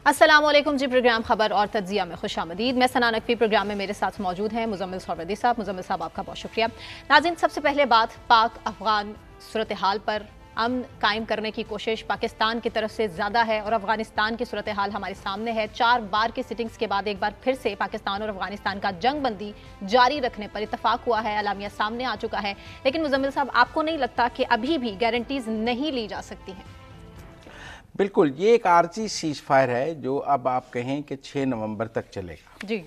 अस्सलामुअलैकुम जी। प्रोग्राम खबर और तज्जिया में खुशामदीद। मैं सना नकवी। प्रोग्राम में मेरे साथ मौजूद हैं मुजम्मिल सौरदी साहब। मुजम्मिल साहब, आपका बहुत शुक्रिया। नाज़रीन, सबसे पहले बात पाक अफगान सूरत हाल पर। अमन कायम करने की कोशिश पाकिस्तान की तरफ से ज़्यादा है और अफगानिस्तान की सूरत हाल हमारे सामने है। 4 बार की सिटिंग्स के बाद एक बार फिर से पाकिस्तान और अफगानिस्तान का जंग बंदी जारी रखने पर इतफाक हुआ है, अलामिया सामने आ चुका है। लेकिन मुजम्मिल साहब, आपको नहीं लगता कि अभी भी गारंटीज नहीं ली जा सकती हैं? बिल्कुल, ये एक आर्जी सीज फायर है जो अब आप कहें कि 6 नवंबर तक चलेगा जी।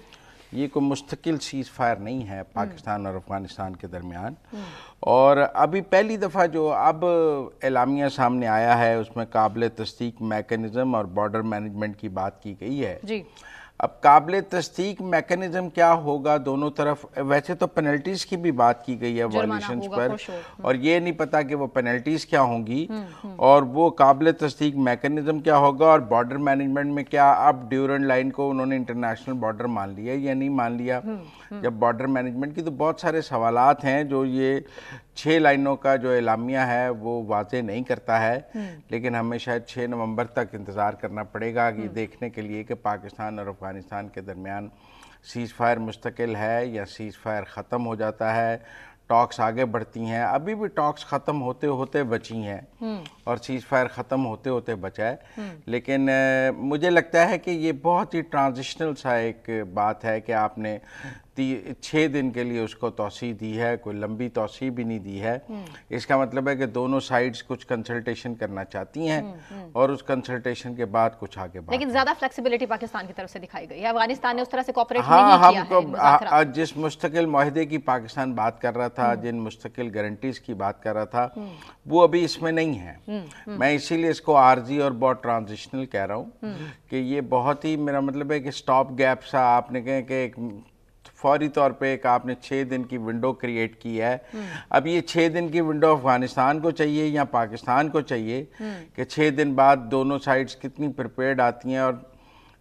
ये कोई मुस्तकिल सीज फायर नहीं है पाकिस्तान और अफगानिस्तान के दरमियान। और अभी पहली दफ़ा जो अब एलामिया सामने आया है उसमें काबिल तस्दीक मैकेनिज़्म और बॉर्डर मैनेजमेंट की बात की गई है जी। अब काबिल तस्दीक मैकेनिज़्म क्या होगा दोनों तरफ, वैसे तो पेनल्टीज़ की भी बात की गई है वायलेशंस पर, और ये नहीं पता कि वो पेनल्टीज़ क्या होंगी और वो काबिल तस्दीक मैकेनिज़्म क्या होगा और बॉर्डर मैनेजमेंट में क्या। अब ड्यूरेंट लाइन को उन्होंने इंटरनेशनल बॉर्डर मान लिया या नहीं मान लिया। जब बॉर्डर मैनेजमेंट की तो बहुत सारे सवालात हैं जो ये 6 लाइनों का जो एलामिया है वो वाज़े नहीं करता है। लेकिन हमें शायद 6 नवंबर तक इंतज़ार करना पड़ेगा कि देखने के लिए कि पाकिस्तान और अफगानिस्तान के दरमियान सीज़ फायर मुस्तकिल है या सीज़ फायर ख़त्म हो जाता है, टॉक्स आगे बढ़ती हैं। अभी भी टॉक्स ख़त्म होते होते बची हैं और सीज़ फायर ख़त्म होते होते बचा है। लेकिन मुझे लगता है कि ये बहुत ही ट्रांजिशनल सा एक बात है कि आपने 6 दिन के लिए उसको तौसीह दी है, कोई लंबी तौसीह भी नहीं दी है। इसका मतलब है कि दोनों साइड्स कुछ कंसल्टेशन करना चाहती हैं और उस कंसल्टेशन के बाद कुछ आगे बात। लेकिन ज्यादा फ्लेक्सिबिलिटी पाकिस्तान की तरफ से दिखाई गई है, अफगानिस्तान ने उस तरह से कोऑपरेट नहीं किया है। जिस मुस्तकिल मुआहदे की पाकिस्तान बात कर रहा था, जिन मुस्तकिल गारंटीज की बात कर रहा था, वो अभी इसमें नहीं है। मैं इसीलिए इसको आर्जी और बहुत ट्रांजिशनल कह रहा हूँ कि ये बहुत ही, मेरा मतलब है कि स्टॉप गैप सा आपने कहे कि एक फौरी तौर पे एक आपने 6 दिन की विंडो क्रिएट की है। अब ये 6 दिन की विंडो अफगानिस्तान को चाहिए या पाकिस्तान को चाहिए कि 6 दिन बाद दोनों साइड्स कितनी प्रिपेयर्ड आती हैं और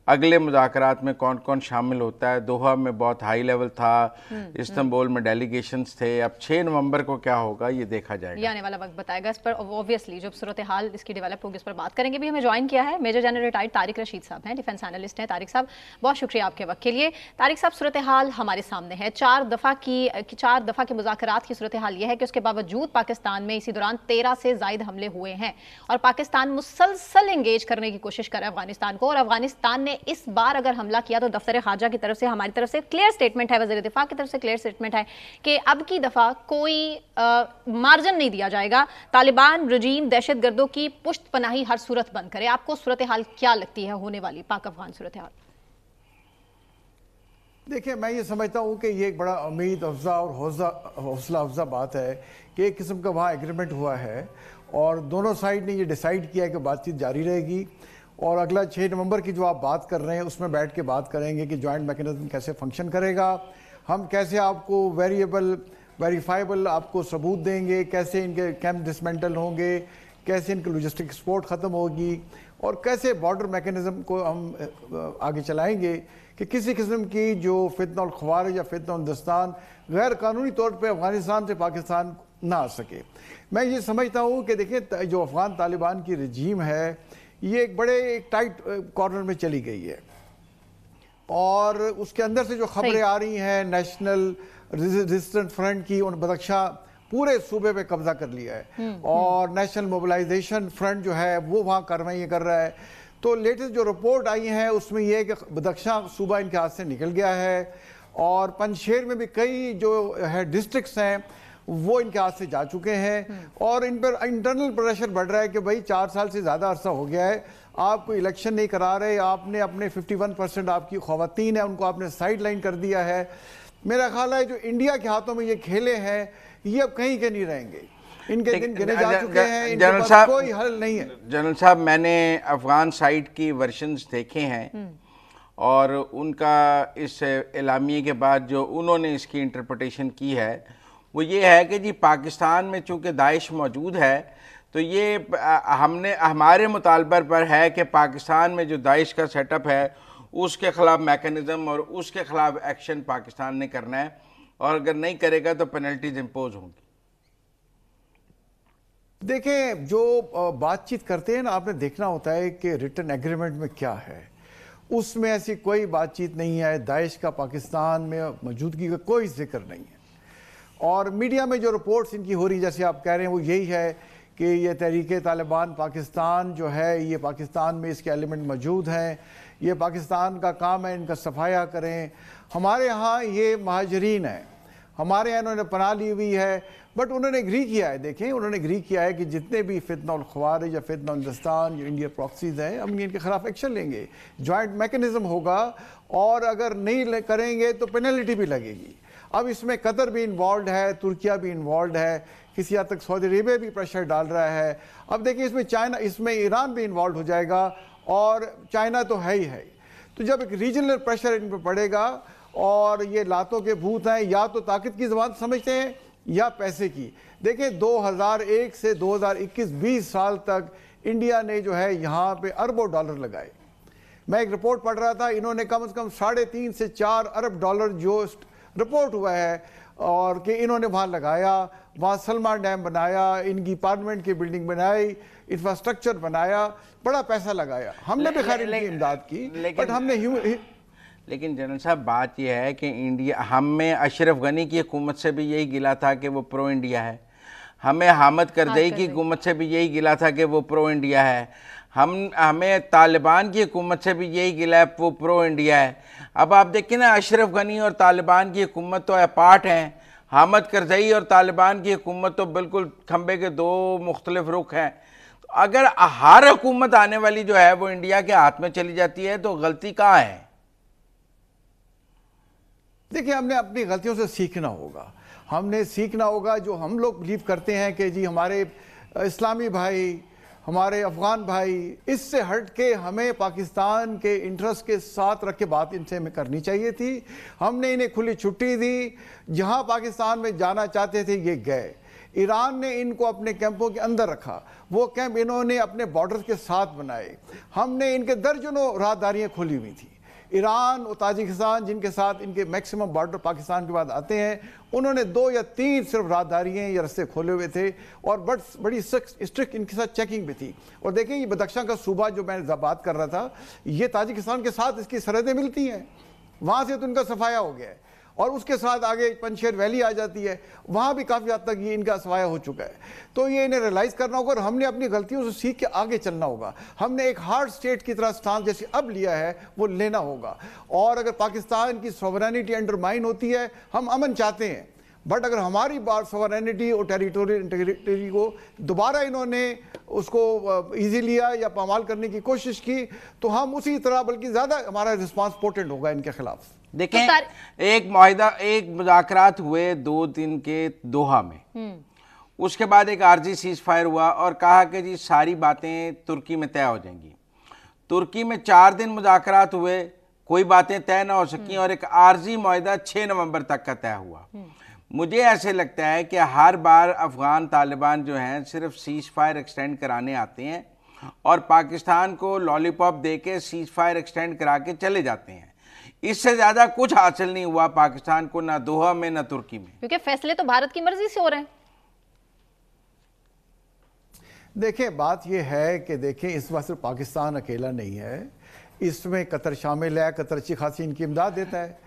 अगले मुज़ाकरात में कौन कौन शामिल होता है। दोहा में बहुत हाई लेवल था, इस्तांबुल में डेलीगेशंस थे। अब 6 नवंबर को क्या होगा ये देखा जाएगा, ये आने वाला वक्त बताएगा। इस पर ऑब्वियसली जब सूरत हाल इसकी डेवलप होगी उस पर बात करेंगे। भी हमें ज्वाइन किया है major general retired Tariq Rashid साहब हैं, डिफेंस एनालिस्ट हैं। तारिक साहब, बहुत शुक्रिया आपके वक्त के लिए। तारिक साहब, सूरत हाल हमारे सामने है। 4 दफ़ा की मुज़ाकरात की सूरत हाल यह है कि उसके बावजूद पाकिस्तान में इसी दौरान 13 से ज़ायद हमले हुए हैं और पाकिस्तान मुसलसल एंगेज करने की कोशिश कर रहा है अफगानिस्तान को। और अफगानिस्तान ने इस बार अगर हमला किया तो दफ्तर खारजा की तरफ से, हमारी तरफ से क्लियर स्टेटमेंट है, वज़ीर दिफा की तरफ से क्लियर स्टेटमेंट है कि अब की दफा कोई मार्जिन नहीं दिया जाएगा। तालिबान रजीम दहशतगर्दों की पुश्त पनाही हर सूरत बंद करे। आपको सूरत हाल क्या लगती है होने वाली पाक अफगान सूरत हाल? देखिए, मैं ये समझता हूँ कि ये एक बड़ा उम्मीद अफजा और हौसला अफजा बात है कि एक किस्म का वहाँ एग्रीमेंट हुआ है और दोनों साइड ने ये डिसाइड किया है कि बातचीत जारी रहेगी और अगला 6 नवंबर की जो आप बात कर रहे हैं उसमें बैठ के बात करेंगे कि जॉइंट मैकेनिज्म कैसे फंक्शन करेगा, हम कैसे आपको वेरीफाइबल आपको सबूत देंगे, कैसे इनके कैंप डिसमेंटल होंगे, कैसे इनकी लॉजिस्टिक सपोर्ट ख़त्म होगी और कैसे बॉर्डर मैकेनिज़्म को हम आगे चलाएंगे कि किसी किस्म की जो फितना और ख़वारिज या फितना दस्तान गैर कानूनी तौर पर अफ़गानिस्तान से पाकिस्तान ना आ सके। मैं ये समझता हूँ कि देखिए, जो अफ़गान तालिबान की रजीम है ये एक बड़े एक टाइट कॉर्नर में चली गई है और उसके अंदर से जो खबरें आ रही हैं नेशनल रेजिस्टेंस फ्रंट की, उन बदख्शा पूरे सूबे पे कब्जा कर लिया है और नेशनल मोबिलाइजेशन फ्रंट जो है वो वहाँ कार्रवाई कर रहा है। तो लेटेस्ट जो रिपोर्ट आई है उसमें यह है कि बदख्शा सूबा इनके हाथ से निकल गया है और पंजशेर में भी कई जो है डिस्ट्रिक्ट्स हैं वो इनके हाथ से जा चुके हैं और इन पर इंटरनल प्रेशर बढ़ रहा है कि भाई 4 साल से ज़्यादा अरसा हो गया है, आप कोई इलेक्शन नहीं करा रहे, आपने अपने 51% आपकी ख़वातीन है उनको आपने साइड लाइन कर दिया है। मेरा ख्याल है जो इंडिया के हाथों में ये खेले हैं ये अब कहीं के नहीं रहेंगे, इनके दिन गिने जा चुके हैं, इनके पास कोई हल नहीं है। जनरल साहब, मैंने अफगान साइड की वर्जन्स देखे हैं और उनका इस एलामिये के बाद जो उन्होंने इसकी इंटरप्रिटेशन की है वो ये है कि जी पाकिस्तान में चूँकि दाइश मौजूद है तो ये हमने हमारे मुतालबे पर है कि पाकिस्तान में जो दाइश का सेटअप है उसके ख़िलाफ़ मैकेनिज़्म और उसके ख़िलाफ़ एक्शन पाकिस्तान ने करना है और अगर नहीं करेगा तो पेनल्टीज इम्पोज होंगी। देखें, जो बातचीत करते हैं ना, आपने देखना होता है कि रिटन एग्रीमेंट में क्या है। उसमें ऐसी कोई बातचीत नहीं है। दाइश का पाकिस्तान में मौजूदगी का कोई जिक्र नहीं है। और मीडिया में जो रिपोर्ट्स इनकी हो रही, जैसे आप कह रहे हैं, वो यही है कि ये तहरीक तालिबान पाकिस्तान जो है, ये पाकिस्तान में इसके एलिमेंट मौजूद हैं, ये पाकिस्तान का काम है, इनका सफाया करें। हमारे यहाँ ये महाजरीन हैं, हमारे यहाँ इन्होंने पनाह ली हुई है, बट उन्होंने एग्री किया है, देखें उन्होंने एग्री किया है कि जितने भी फितनउल ख्वारिज या फितनउल हिंदुस्तान जो इंडिया प्रॉक्सीज हैं, हम इनके खिलाफ एक्शन लेंगे, जॉइंट मैकेनिज्म होगा, और अगर नहीं करेंगे तो पेनल्टी भी लगेगी। अब इसमें कतर भी इन्वॉल्व है, तुर्किया भी इन्वॉल्व है, किसी हद तक सऊदी अरेबिया भी प्रेशर डाल रहा है। अब देखिए इसमें चाइना, इसमें ईरान भी इन्वॉल्व हो जाएगा, और चाइना तो है ही है। तो जब एक रीजनल प्रेशर इन पर पड़ेगा, और ये लातों के भूत हैं, या तो ताकत की ज़बान समझते हैं या पैसे की। देखिए 2001 से 2021 20 साल तक इंडिया ने जो है यहाँ पे अरबों डॉलर लगाए। मैं एक रिपोर्ट पढ़ रहा था, इन्होंने कम से कम 3.5 से 4 अरब डॉलर जो रिपोर्ट हुआ है, और कि इन्होंने वहाँ लगाया, वहाँ सलमा डैम बनाया, इनकी पार्लियामेंट की बिल्डिंग बनाई, इंफ्रास्ट्रक्चर बनाया, बड़ा पैसा लगाया। हमने भी खैर इनकी इमदाद की, बट हमने लेकिन जनरल साहब बात यह है कि इंडिया, हमें अशरफ गनी की हुकूमत से भी यही गिला था कि वो प्रो इंडिया है, हमें हामिद करज़ई की हुकूमत से भी यही गिला था कि वो प्रो इंडिया है, हमें तालिबान की हुकूमत से भी यही गिला है वो प्रो इंडिया है। अब आप देखिए ना, अशरफ गनी और तालिबान की हुकूमत तो अपार्ट हैं, हामिद करज़ई और तालिबान की हुकूमत तो बिल्कुल खंबे के दो मुख्तलिफ रुख हैं। तो अगर हर हुकूमत आने वाली जो है वो इंडिया के हाथ में चली जाती है तो गलती कहाँ है? देखिए हमने अपनी गलतियों से सीखना होगा, हमने सीखना होगा। जो हम लोग बिलीव करते हैं कि जी हमारे इस्लामी भाई, हमारे अफ़गान भाई, इससे हट के हमें पाकिस्तान के इंटरेस्ट के साथ रख के बात इनसे हमें करनी चाहिए थी। हमने इन्हें खुली छुट्टी दी, जहां पाकिस्तान में जाना चाहते थे ये गए। ईरान ने इनको अपने कैंपों के अंदर रखा, वो कैंप इन्होंने अपने बॉर्डर के साथ बनाए। हमने इनके दर्जनों राहदारियाँ खोली हुई थी। ईरान और ताजिकिस्तान जिनके साथ इनके मैक्सिमम बॉर्डर पाकिस्तान के बाद आते हैं, उन्होंने 2 या 3 सिर्फ राहदारियाँ या रस्ते खोले हुए थे, और बड़ी स्ट्रिक्ट इनके साथ चेकिंग भी थी। और देखें ये बदख्शां का सूबा जो मैं बात कर रहा था, ये ताजिकिस्तान के साथ इसकी सरहदें मिलती हैं, वहाँ से तो इनका सफाया हो गया है, और उसके साथ आगे पंजशेर वैली आ जाती है, वहाँ भी काफ़ी हद तक ये इनका सफाया हो चुका है। तो ये इन्हें रियलाइज़ करना होगा, और हमने अपनी गलतियों से सीख के आगे चलना होगा। हमने एक हार्ड स्टेट की तरह स्टांस जैसे अब लिया है वो लेना होगा। और अगर पाकिस्तान की सॉवरेनिटी अंडरमाइन होती है, हम अमन चाहते हैं, बट अगर हमारी बात सॉवरेनिटी और टेरिटोरियल इंटीग्रिटी को दोबारा इन्होंने उसको ईजी लिया या पामाल करने की कोशिश की, तो हम उसी तरह, बल्कि ज़्यादा हमारा रिस्पांस पोटेंट होगा इनके खिलाफ। देखें एक मुआहिदा, एक मुज़ाकरात हुए 2 दिन के दोहा में, उसके बाद एक आर्जी सीज फायर हुआ और कहा कि जी सारी बातें तुर्की में तय हो जाएंगी। तुर्की में 4 दिन मुज़ाकरात हुए, कोई बातें तय ना हो सकी, और एक आर्जी मुआहिदा 6 नवंबर तक का तय हुआ। मुझे ऐसे लगता है कि हर बार अफगान तालिबान जो हैं सिर्फ सीज फायर एक्सटेंड कराने आते हैं और पाकिस्तान को लॉलीपॉप दे के सीज फायर एक्सटेंड करा के चले जाते हैं। इससे ज्यादा कुछ हासिल नहीं हुआ पाकिस्तान को, ना दोहा में ना तुर्की में, क्योंकि फैसले तो भारत की मर्जी से हो रहे हैं। देखें बात यह है कि देखें इस वक्त सिर्फ पाकिस्तान अकेला नहीं है, इसमें कतर शामिल है। कतर अच्छी खासी इनकी इमदाद देता है,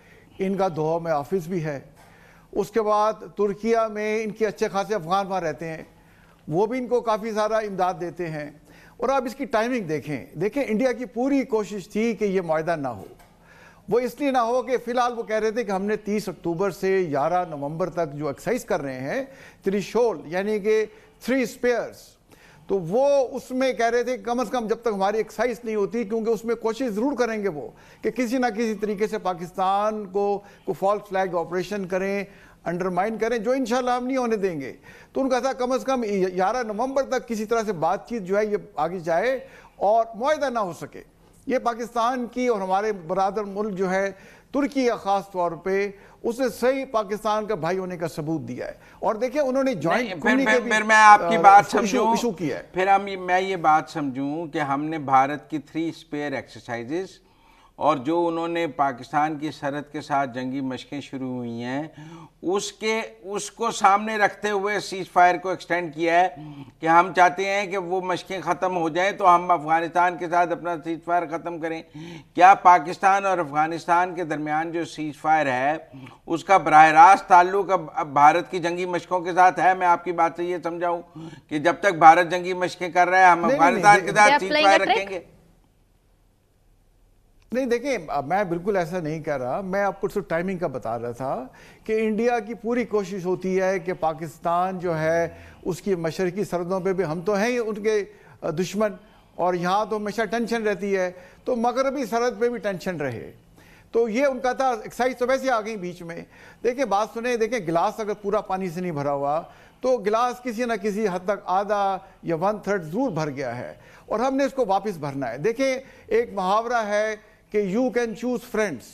इनका दोहा में ऑफिस भी है। उसके बाद तुर्किया में इनके अच्छे खासे अफगान वहाँ रहते हैं, वो भी इनको काफ़ी सारा इमदाद देते हैं। और अब इसकी टाइमिंग देखें, इंडिया की पूरी कोशिश थी कि ये मुआहिदा ना हो। वो इसलिए ना हो कि फ़िलहाल वो कह रहे थे कि हमने 30 अक्टूबर से 11 नवंबर तक जो एक्सरसाइज कर रहे हैं, त्रिशूल यानी कि 3 स्पेयर्स, तो वो उसमें कह रहे थे कम से कम जब तक हमारी एक्सरसाइज नहीं होती, क्योंकि उसमें कोशिश ज़रूर करेंगे वो कि किसी ना किसी तरीके से पाकिस्तान को फॉल्स फ्लैग ऑपरेशन करें, अंडरमाइन करें, जो इंशाल्लाह हम नहीं होने देंगे। तो उनका था कम से कम 11 नवंबर तक किसी तरह से बातचीत जो है ये आगे जाए और मुआहिदा ना हो सके। ये पाकिस्तान की और हमारे बरादर मुल्क जो है तुर्की या ख़ास तौर पे उसने सही पाकिस्तान का भाई होने का सबूत दिया है। और देखिए उन्होंने ज्वाइंट फिर मैं आपकी बात समझूं, इशू किया है। फिर मैं ये बात समझूं कि हमने भारत की 3 स्पेयर एक्सरसाइजेस और जो उन्होंने पाकिस्तान की सरहद के साथ जंगी मशकें शुरू हुई हैं उसको सामने रखते हुए सीज फायर को एक्सटेंड किया है कि हम चाहते हैं कि वो मशकें ख़त्म हो जाएं तो हम अफ़गानिस्तान के साथ अपना सीज फायर ख़त्म करें। क्या पाकिस्तान और अफ़गानिस्तान के दरमियान जो सीज फायर है उसका बराह रास्त ताल्लुक अब भारत की जंगी मशकों के साथ है? मैं आपकी बात से ये समझाऊं कि जब तक भारत जंगी मशकें कर रहा है हम अफ़गानिस्तान के साथ सीज फायर रखेंगे? नहीं, देखिए, मैं बिल्कुल ऐसा नहीं कह रहा। मैं आपको सिर्फ टाइमिंग का बता रहा था कि इंडिया की पूरी कोशिश होती है कि पाकिस्तान जो है उसकी मशरकी सरहदों पे भी हम तो हैं ही उनके दुश्मन, और यहाँ तो हमेशा टेंशन रहती है, तो मगरबी सरहद पे भी टेंशन रहे। तो ये उनका था। एक्साइज तो वैसे आ गई बीच में। देखिए, बात सुने, देखिए, गिलास अगर पूरा पानी से नहीं भरा हुआ तो गिलास किसी न किसी हद तक आधा या 1/3 जरूर भर गया है, और हमने इसको वापस भरना है। देखिए, एक मुहावरा है कि you can choose friends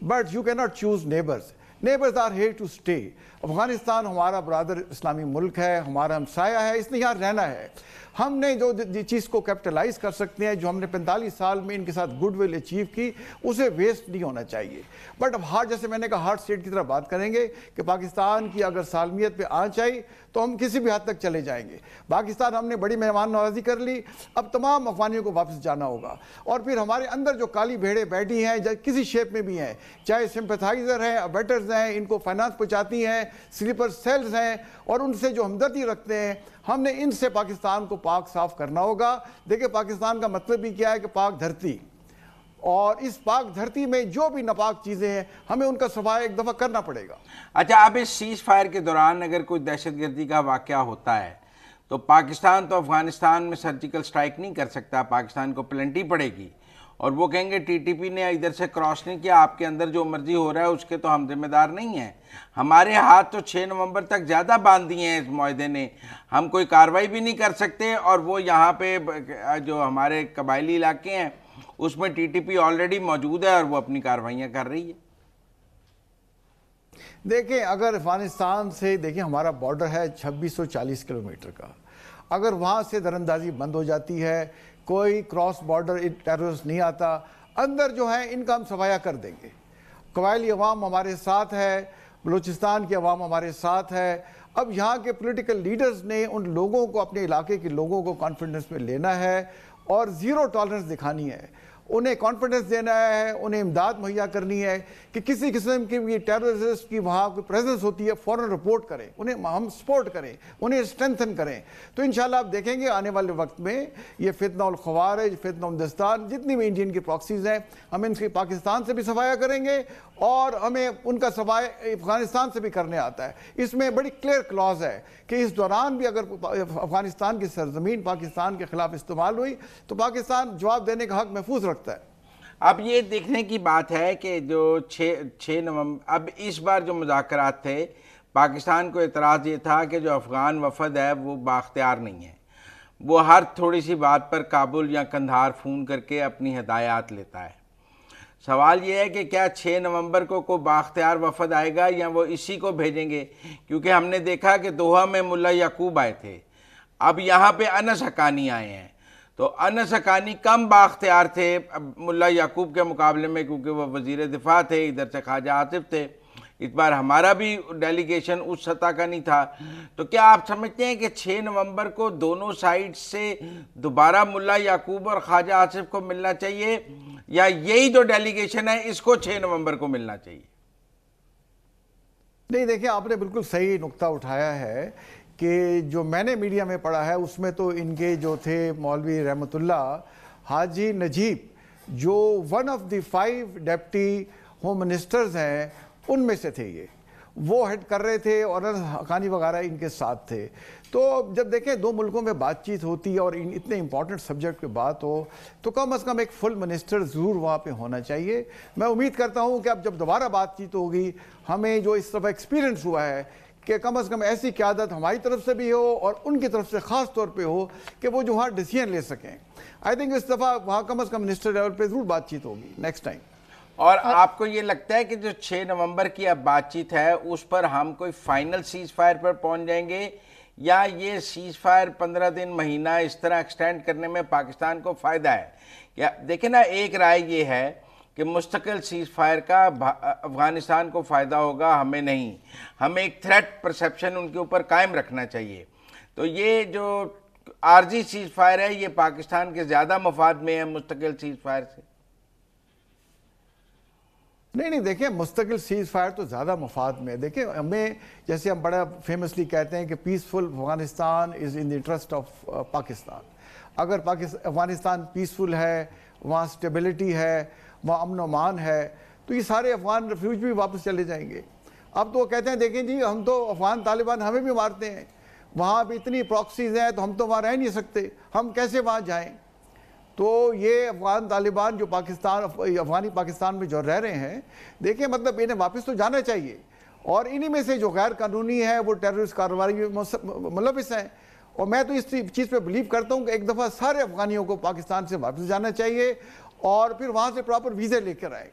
but you can not choose neighbours. Neighbours are here to stay. Afghanistan हमारा ब्रादर इस्लामी मुल्क है, हमारा हमसाया है, इसने यहाँ रहना है। हमने जो चीज़ को कैपिटलाइज कर सकते हैं, जो हमने 45 साल में इनके साथ गुडविल अचीव की, उसे वेस्ट नहीं होना चाहिए। बट अब हार्ड, जैसे मैंने कहा, हार्ड स्टेट की तरफ बात करेंगे कि पाकिस्तान की अगर सालमियत पे आँच आई तो हम किसी भी हद तक चले जाएंगे। पाकिस्तान, हमने बड़ी मेहमान नवाजी कर ली, अब तमाम अफगानियों को वापस जाना होगा। और फिर हमारे अंदर जो काली भेड़े बैठी हैं, किसी शेप में भी हैं, चाहे सिंपथाइजर हैं, अबेटर्स हैं, इनको फाइनेंस पहुँचाती हैं, स्लीपर सेल्स हैं, और उनसे जो हमदर्दी रखते हैं, हमने इनसे पाकिस्तान को पाक साफ करना होगा। देखिए, पाकिस्तान का मतलब भी क्या है कि पाक धरती, और इस पाक धरती में जो भी नापाक चीज़ें हैं हमें उनका सफाया एक दफ़ा करना पड़ेगा। अच्छा, अब इस सीज फायर के दौरान अगर कोई दहशतगर्दी का वाक़या होता है तो पाकिस्तान तो अफ़गानिस्तान में सर्जिकल स्ट्राइक नहीं कर सकता, पाकिस्तान को पेनल्टी पड़ेगी, और वो कहेंगे टीटीपी ने इधर से क्रॉस नहीं किया, आपके अंदर जो मर्जी हो रहा है उसके तो हम जिम्मेदार नहीं हैं। हमारे हाथ तो 6 नवंबर तक ज़्यादा बांध दिए हैं इस मुआहदे ने, हम कोई कार्रवाई भी नहीं कर सकते। और वो यहाँ पे जो हमारे कबायली इलाके हैं उसमें टीटीपी ऑलरेडी मौजूद है और वो अपनी कार्रवाइयाँ कर रही है। देखिए, अगर अफगानिस्तान से, देखिए, हमारा बॉर्डर है 2640 किलोमीटर का, अगर वहाँ से दरअंदाजी बंद हो जाती है, कोई क्रॉस बॉर्डर टेररिस्ट नहीं आता, अंदर जो है इनका हम सफाया कर देंगे। कबायली अवाम हमारे साथ है, बलूचिस्तान की अवाम हमारे साथ है। अब यहाँ के पॉलिटिकल लीडर्स ने उन लोगों को, अपने इलाके के लोगों को कॉन्फिडेंस में लेना है और ज़ीरो टॉलरेंस दिखानी है। उन्हें कॉन्फिडेंस देना है, उन्हें इमदाद मुहैया करनी है कि किसी किस्म की भी टेररिस्ट की वहाँ कोई प्रेजेंस होती है फ़ौरन रिपोर्ट करें, उन्हें हम सपोर्ट करें, उन्हें स्ट्रेंथन करें। तो इंशाल्लाह आप देखेंगे आने वाले वक्त में ये फितना उल ख़वारिज, फितना हिंदुस्तान, जितनी भी इंडियन की प्रॉक्सीज़ हैं, हम इनकी पाकिस्तान से भी सफाया करेंगे और हमें उनका सफाया अफ़गानिस्तान से भी करने आता है। इसमें बड़ी क्लियर क्लॉज है कि इस दौरान भी अगर अफ़गानिस्तान की सरजमीन पाकिस्तान के ख़िलाफ़ इस्तेमाल हुई तो पाकिस्तान जवाब देने का हक महफूज रखता है। अब ये देखने की बात है कि जो 6 नवंबर, अब इस बार जो मुज़ाकरात थे, पाकिस्तान को एतराज़ ये था कि जो अफ़गान वफद है वो बाख्तियार नहीं है, वो हर थोड़ी सी बात पर काबुल या कंधार फ़ोन करके अपनी हिदायत लेता है। सवाल ये है कि क्या 6 नवंबर को कोई बाख्तियार वफद आएगा या वो इसी को भेजेंगे, क्योंकि हमने देखा कि दोहा में मुल्ला याकूब आए थे, अब यहाँ पे अनस हकानी आए हैं। तो अनस हकानी कम बाख्तियार थे मुल्ला याकूब के मुकाबले में, क्योंकि वह वज़ीर दिफा थे, इधर से ख्वाजा आसिफ थे। इस बार हमारा भी डेलीगेशन उस सतह का नहीं था। तो क्या आप समझते हैं कि 6 नवंबर को दोनों साइड से दोबारा मुल्ला याकूब और ख्वाजा आसिफ को मिलना चाहिए, या यही जो डेलीगेशन है इसको 6 नवंबर को मिलना चाहिए? नहीं, देखिए, आपने बिल्कुल सही नुक्ता उठाया है कि जो मैंने मीडिया में पढ़ा है उसमें तो इनके जो थे मौलवी रहमतुल्लाह हाजी नजीब, जो one of the 5 deputy home ministers हैं, उनमें से थे, ये वो हेड कर रहे थे और हकानी वगैरह इनके साथ थे। तो जब देखें दो मुल्कों में बातचीत होती है और इतने इंपॉर्टेंट सब्जेक्ट पे बात हो तो कम से कम एक फुल मिनिस्टर ज़रूर वहाँ पे होना चाहिए। मैं उम्मीद करता हूँ कि अब जब दोबारा बातचीत होगी, हमें जो इस दफ़ा एक्सपीरियंस हुआ है कि कम से कम ऐसी क़यादत हमारी तरफ से भी हो और उनकी तरफ से ख़ास तौर पे हो कि वो जो वहाँ डिसीजन ले सकें। आई थिंक इस दफ़ा वहाँ कम से कम मिनिस्टर लेवल पे ज़रूर बातचीत होगी नेक्स्ट टाइम। और आपको ये लगता है कि जो 6 नवंबर की अब बातचीत है उस पर हम कोई फाइनल सीज फायर पर पहुंच जाएंगे, या ये सीज फायर 15 दिन, महीना इस तरह एक्सटेंड करने में पाकिस्तान को फ़ायदा है? क्या देखें ना, एक राय ये है कि मुस्तकिल सीज फायर का अफगानिस्तान को फ़ायदा होगा, हमें नहीं। हमें एक थ्रेट परसेप्शन उनके ऊपर कायम रखना चाहिए। तो ये जो आरजी सीज फायर है ये पाकिस्तान के ज़्यादा मफाद में है मुस्तकिल सीज फायर से। नहीं, देखिए मुस्तकिल सीज फायर तो ज़्यादा मफाद में है। देखिए हमें, जैसे हम बड़ा फेमसली कहते हैं कि peaceful Afghanistan is in the interest of Pakistan. अगर अफगानिस्तान पीसफुल है, वहाँ स्टेबिलिटी है, वहाँ अमन अमान है, तो ये सारे अफगान रेफ्यूज भी वापस चले जाएंगे। अब तो वो कहते हैं देखें जी, हम तो अफगान तालिबान हमें भी मारते हैं, वहाँ भी इतनी प्रॉक्सीज हैं, तो हम तो वहाँ रह नहीं सकते, हम कैसे वहाँ जाएं। तो ये अफगान तालिबान जो अफगानी पाकिस्तान में जो रह रहे हैं, देखिए मतलब इन्हें वापस तो जाना चाहिए। और इन्हीं में से जो गैर कानूनी है वो टेररिस्ट कार्रवाई में मुलविस हैं। और मैं तो इस चीज़ पे बिलीव करता हूँ कि एक दफ़ा सारे अफगानियों को पाकिस्तान से वापस जाना चाहिए और फिर वहाँ से प्रॉपर वीज़े लेकर आए।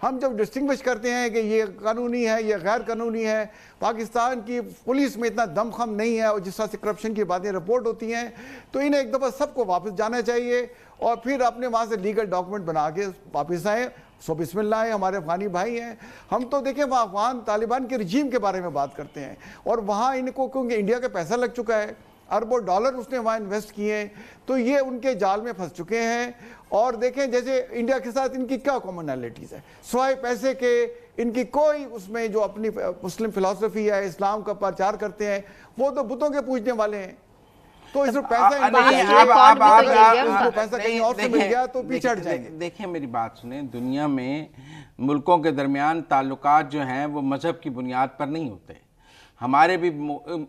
हम जब डिस्टिंग्विश करते हैं कि ये कानूनी है, ये गैर कानूनी है, पाकिस्तान की पुलिस में इतना दमखम नहीं है और जिस तरह से करप्शन की बातें रिपोर्ट होती हैं, तो इन्हें एक दफ़ा सबको वापस जाना चाहिए और फिर अपने वहाँ से लीगल डॉक्यूमेंट बना के वापस आए। सो बिस्मिल्लाह है, हमारे अफगानी भाई हैं। हम तो देखें वहाँ अफगान तालिबान के रजीम के बारे में बात करते हैं और वहाँ इनको क्योंकि इंडिया का पैसा लग चुका है, अरबों डॉलर उसने वहाँ इन्वेस्ट किए हैं, तो ये उनके जाल में फंस चुके हैं। और देखें जैसे इंडिया के साथ इनकी क्या कॉमनैलिटीज़ है, सिवाय पैसे के इनकी कोई उसमें जो अपनी मुस्लिम फिलॉसफी है, इस्लाम का प्रचार करते हैं, वो तो बुतों के पूजने वाले हैं। तो इसमें पैसा पैसा कहीं और से मिल गया तो पीछे हट जाएंगे। देखिए मेरी बात सुने, दुनिया में मुल्कों के दरमियान ताल्लुकात जो हैं वो मजहब की बुनियाद पर नहीं होते। हमारे भी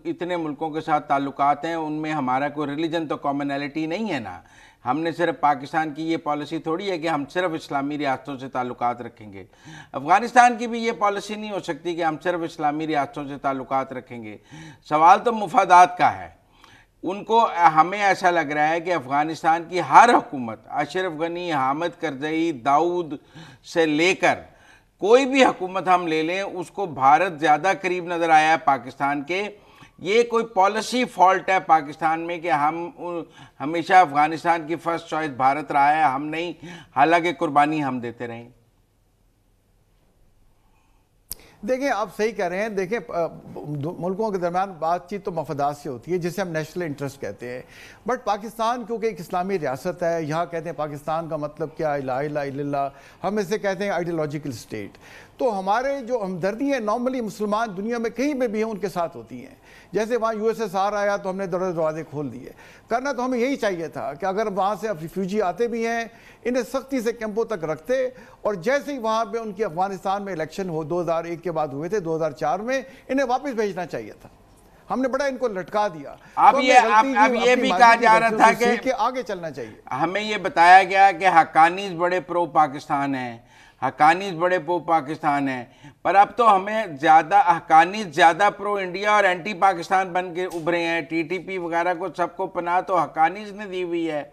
इतने मुल्कों के साथ ताल्लुकात हैं, उनमें हमारा कोई रिलीजन तो कॉमनैलिटी नहीं है ना। हमने सिर्फ पाकिस्तान की ये पॉलिसी थोड़ी है कि हम सिर्फ इस्लामी रियासतों से ताल्लुकात रखेंगे। अफ़गानिस्तान की भी ये पॉलिसी नहीं हो सकती कि हम सिर्फ इस्लामी रियासतों से ताल्लुकात रखेंगे। सवाल तो मुफादात का है। उनको, हमें ऐसा लग रहा है कि अफ़गानिस्तान की हर हुकूमत, अशरफ गनी, हामिद करज़ई, दाऊद से लेकर कोई भी हुकूमत हम ले लें, उसको भारत ज़्यादा करीब नज़र आया है पाकिस्तान के। ये कोई पॉलिसी फॉल्ट है पाकिस्तान में कि हम हमेशा अफ़गानिस्तान की फ़र्स्ट चॉइस भारत रहा है, हम नहीं, हालांकि कुर्बानी हम देते रहें। देखिए आप सही कह रहे हैं। देखिए मुल्कों के दरमियान बातचीत तो मफादात से होती है, जिसे हम नेशनल इंटरेस्ट कहते हैं। बट पाकिस्तान क्योंकि एक इस्लामी रियासत है, यहाँ कहते हैं पाकिस्तान का मतलब क्या, ला इलाहा इल्लल्लाह, हम इसे कहते हैं आइडियोलॉजिकल स्टेट। तो हमारे जो हमदर्दी है नॉर्मली मुसलमान दुनिया में कहीं पे भी हैं उनके साथ होती हैं। जैसे वहाँ USSR आया तो हमने दरवाजे खोल दिए। करना तो हमें यही चाहिए था कि अगर वहाँ से अब रिफ्यूजी आते भी हैं, इन्हें सख्ती से कैंपों तक रखते, और जैसे ही वहाँ पे उनकी अफगानिस्तान में इलेक्शन हो 2001 के बाद हुए थे, 2004 में इन्हें वापस भेजना चाहिए था। हमने बड़ा इनको लटका दिया। अब ये भी कहा जा रहा था कि आगे चलना चाहिए। हमें ये बताया गया कि हक्कानीज बड़े प्रो पाकिस्तान हैं, हक्कानीज बड़े प्रो पाकिस्तान हैं, पर अब तो हमें ज़्यादा हक्कानीज ज़्यादा प्रो इंडिया और एंटी पाकिस्तान बन के उभरे हैं। TTP वगैरह को सबको पनाह तो हक्कानीज ने दी हुई है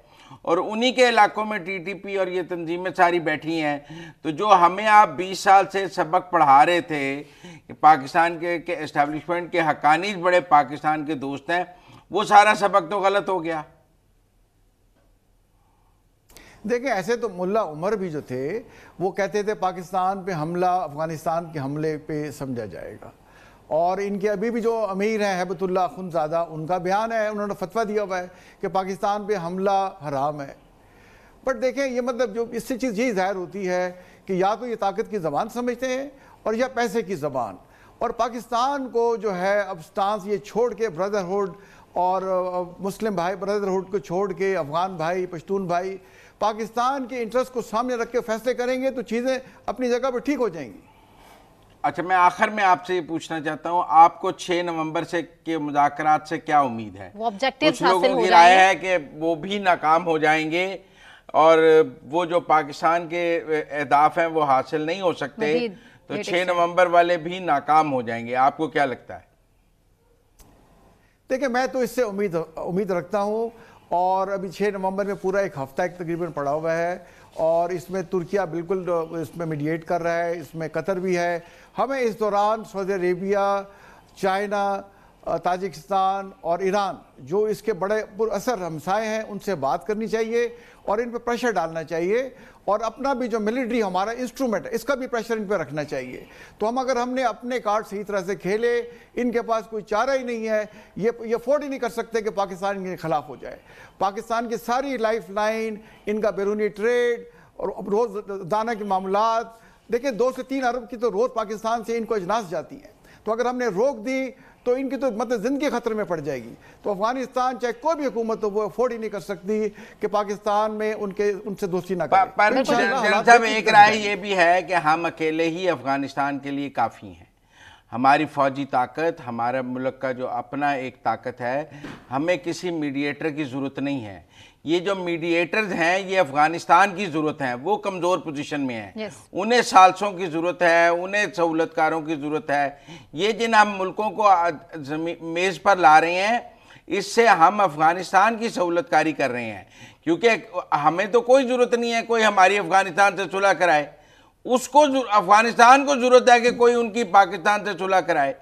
और उन्हीं के इलाकों में TTP और ये तंजीमें सारी बैठी हैं। तो जो हमें आप 20 साल से सबक पढ़ा रहे थे कि पाकिस्तान के एस्टेब्लिशमेंट के हक्कानीज बड़े पाकिस्तान के दोस्त हैं, वो सारा सबक तो गलत हो गया। देखिए ऐसे तो मुल्ला उमर भी जो थे वो कहते थे पाकिस्तान पे हमला अफगानिस्तान के हमले पे समझा जाएगा। और इनके अभी भी जो अमीर हैं हैबतुल्लाह अखुंज़ादा, उनका बयान है, उन्होंने फतवा दिया हुआ है कि पाकिस्तान पे हमला हराम है। बट देखें ये मतलब जो इससे चीज़ यही ज़ाहिर होती है कि या तो ये ताकत की ज़बान समझते हैं और या पैसे की ज़बान। और पाकिस्तान को जो है अब स्टांस ये छोड़ के ब्रदरहुड और मुस्लिम भाई ब्रदरहुड को छोड़ के अफ़गान भाई, पश्तून भाई पाकिस्तान के इंटरेस्ट को सामने रख के फैसले करेंगे तो चीज़ें अपनी जगह पर ठीक हो जाएंगी। अच्छा, मैं आखिर में आपसे ये पूछना चाहता हूँ, आपको 6 नवंबर से के मुज़ाकरात से क्या उम्मीद है? वो ऑब्जेक्टिव्स कुछ लोगों की राय है कि वो भी नाकाम हो जाएंगे और वो जो पाकिस्तान के अहदाफ हैं वो हासिल नहीं हो सकते, तो 6 नवंबर वाले भी नाकाम हो जाएंगे। आपको क्या लगता है? देखिए मैं तो इससे उम्मीद रखता हूँ। और अभी 6 नवंबर में पूरा एक हफ्ता एक तकरीबन पड़ा हुआ है और इसमें तुर्किया बिल्कुल इसमें मीडिएट कर रहा है, इसमें कतर भी है। हमें इस दौरान सऊदी अरेबिया, चाइना, ताजिकिस्तान और ईरान जो इसके बड़े पुरअसर हमसाए हैं उनसे बात करनी चाहिए और इन पर प्रेशर डालना चाहिए और अपना भी जो मिलिट्री हमारा इंस्ट्रूमेंट है इसका भी प्रेशर इन पर रखना चाहिए। तो अगर हमने अपने कार्ड सही तरह से खेले, इनके पास कोई चारा ही नहीं है, ये अफोर्ड ही नहीं कर सकते कि पाकिस्तान इनके खिलाफ हो जाए। पाकिस्तान की सारी लाइफ लाइन, इनका बैरूनी ट्रेड और रोज़ाना के मामलात, देखिए 2 से 3 अरब की तो रोज़ पाकिस्तान से इनको अजनास जाती हैं। तो अगर हमने रोक दी तो इनकी तो मतलब ज़िंदगी खतरे में पड़ जाएगी। तो अफगानिस्तान चाहे कोई भी हुकूमत हो वो अफोर्ड ही नहीं कर सकती कि पाकिस्तान में उनसे दोस्ती ना करे। पर साहब एक राय ये भी है कि हम अकेले ही अफगानिस्तान के लिए काफ़ी हैं। हमारी फौजी ताकत, हमारे मुल्क का जो अपना एक ताकत है, हमें किसी मीडिएटर की ज़रूरत नहीं है। ये जो मीडिएटर्स हैं ये अफगानिस्तान की ज़रूरत है, वो कमज़ोर पोजीशन में हैं। उन्हें सालसों की ज़रूरत है, उन्हें सहूलतकारों की ज़रूरत है। ये जिन हम मुल्कों को मेज़ पर ला रहे हैं, इससे हम अफगानिस्तान की सहूलतकारी कर रहे हैं, क्योंकि हमें तो कोई ज़रूरत नहीं है कोई हमारी अफगानिस्तान से सुलह कराए। उसको अफगानिस्तान को जरूरत है कि कोई उनकी पाकिस्तान से सुलह कराए।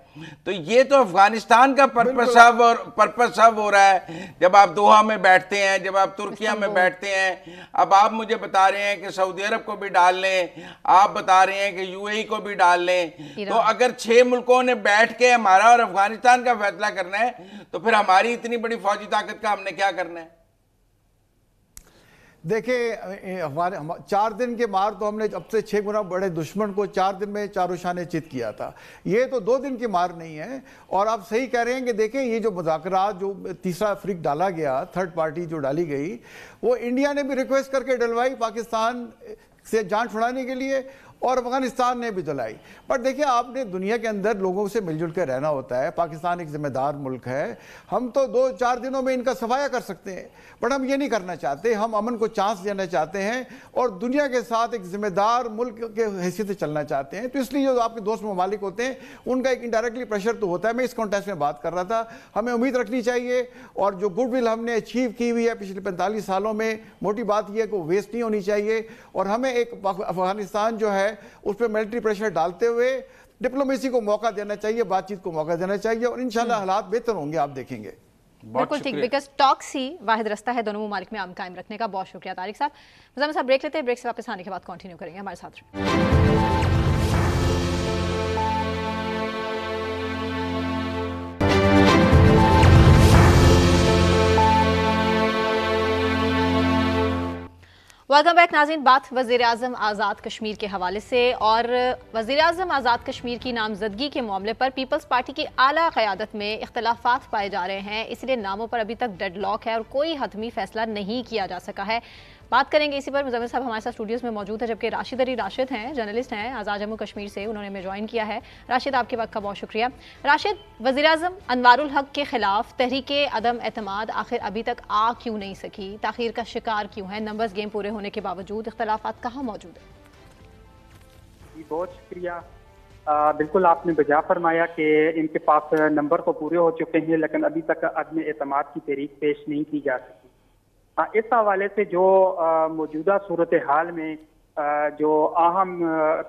तो ये तो अफगानिस्तान का पर्पस सब हो रहा है। जब आप दोहा में बैठते हैं, जब आप तुर्किया में बैठते हैं, अब आप मुझे बता रहे हैं कि सऊदी अरब को भी डाल लें, आप बता रहे हैं कि यूएई को भी डाल लें। तो अगर 6 मुल्कों ने बैठ के हमारा और अफगानिस्तान का फैसला करना है तो फिर हमारी इतनी बड़ी फौजी ताकत का हमने क्या करना है? देखिए हमारे 4 दिन के मार तो हमने अब से 6 गुना बड़े दुश्मन को 4 दिन में चारों शाने चित किया था। ये तो 2 दिन की मार नहीं है। और आप सही कह रहे हैं कि देखें ये जो मुज़ाकरात जो तीसरा फ्रिक डाला गया, थर्ड पार्टी जो डाली गई, वो इंडिया ने भी रिक्वेस्ट करके डलवाई पाकिस्तान से जान छुड़ाने के लिए और अफगानिस्तान ने भी दिलाई। पर देखिए आपने दुनिया के अंदर लोगों से मिलजुल कर रहना होता है। पाकिस्तान एक जिम्मेदार मुल्क है। हम तो 2-4 दिनों में इनका सफाया कर सकते हैं, बट हम ये नहीं करना चाहते। हम अमन को चांस देना चाहते हैं और दुनिया के साथ एक जिम्मेदार मुल्क के हैसियत से चलना चाहते हैं। तो इसलिए जो आपके दोस्त ममालिक होते हैं उनका एक इनडायरेक्टली प्रेशर तो होता है। मैं इस कॉन्टेक्स्ट में बात कर रहा था। हमें उम्मीद रखनी चाहिए और जो गुडविल हमने अचीव की हुई है पिछले 45 सालों में, मोटी बात यह है कि वो वेस्ट नहीं होनी चाहिए। और हमें एक अफगानिस्तान जो है उस पर मिलिट्री प्रेशर डालते हुए डिप्लोमेसी को मौका देना चाहिए, बातचीत को मौका देना चाहिए और इंशाल्लाह हालात बेहतर होंगे, आप देखेंगे। बिल्कुल ठीक, बिकॉज टॉक्स ही वाहिद रास्ता है दोनों ममालिक में अमन कायम रखने का। बहुत शुक्रिया तारिक साहब। मुज़म्मिल साहब ब्रेक लेते हैं, ब्रेक से वापस आने के बाद कंटिन्यू करेंगे हमारे साथ। वेलकम बैक नाज़रीन। बात वज़ीर-ए-आज़म आज़ाद कश्मीर के हवाले से, और वज़ीर-ए-आज़म आज़ाद कश्मीर की नामजदगी के मामले पर पीपल्स पार्टी की आला क़यादत में इख्तलाफात पाए जा रहे हैं। इसलिए नामों पर अभी तक डेडलॉक है और कोई हतमी फैसला नहीं किया जा सका है। बात करेंगे इसी पर। मुज़म्मिल साहब हमारे साथ स्टूडियोज़ में मौजूद है, जबकि राशिद अली राशिद हैं, जर्नलिस्ट हैं आज़ाद जम्मू कश्मीर से, उन्होंने हमें ज्वाइन किया है। राशिद आपके वक्त का बहुत शुक्रिया। राशिद, वज़ीर-ए-आज़म अनवारुल हक के खिलाफ तहरीके अदम एतमाद आखिर अभी तक आ क्यों नहीं सकी? ताख़ीर का शिकार क्यों है? नंबर्स गेम पूरे होने के बावजूद इख्तलाफात कहाँ मौजूद है? बहुत शुक्रिया। बिल्कुल आपने बजा फरमाया कि इनके पास नंबर तो पूरे हो चुके हैं, लेकिन अभी तक अदम एतमाद की तहरीक पेश नहीं की जा सकी। इस हवाले से जो मौजूदा सूरत हाल में जो अहम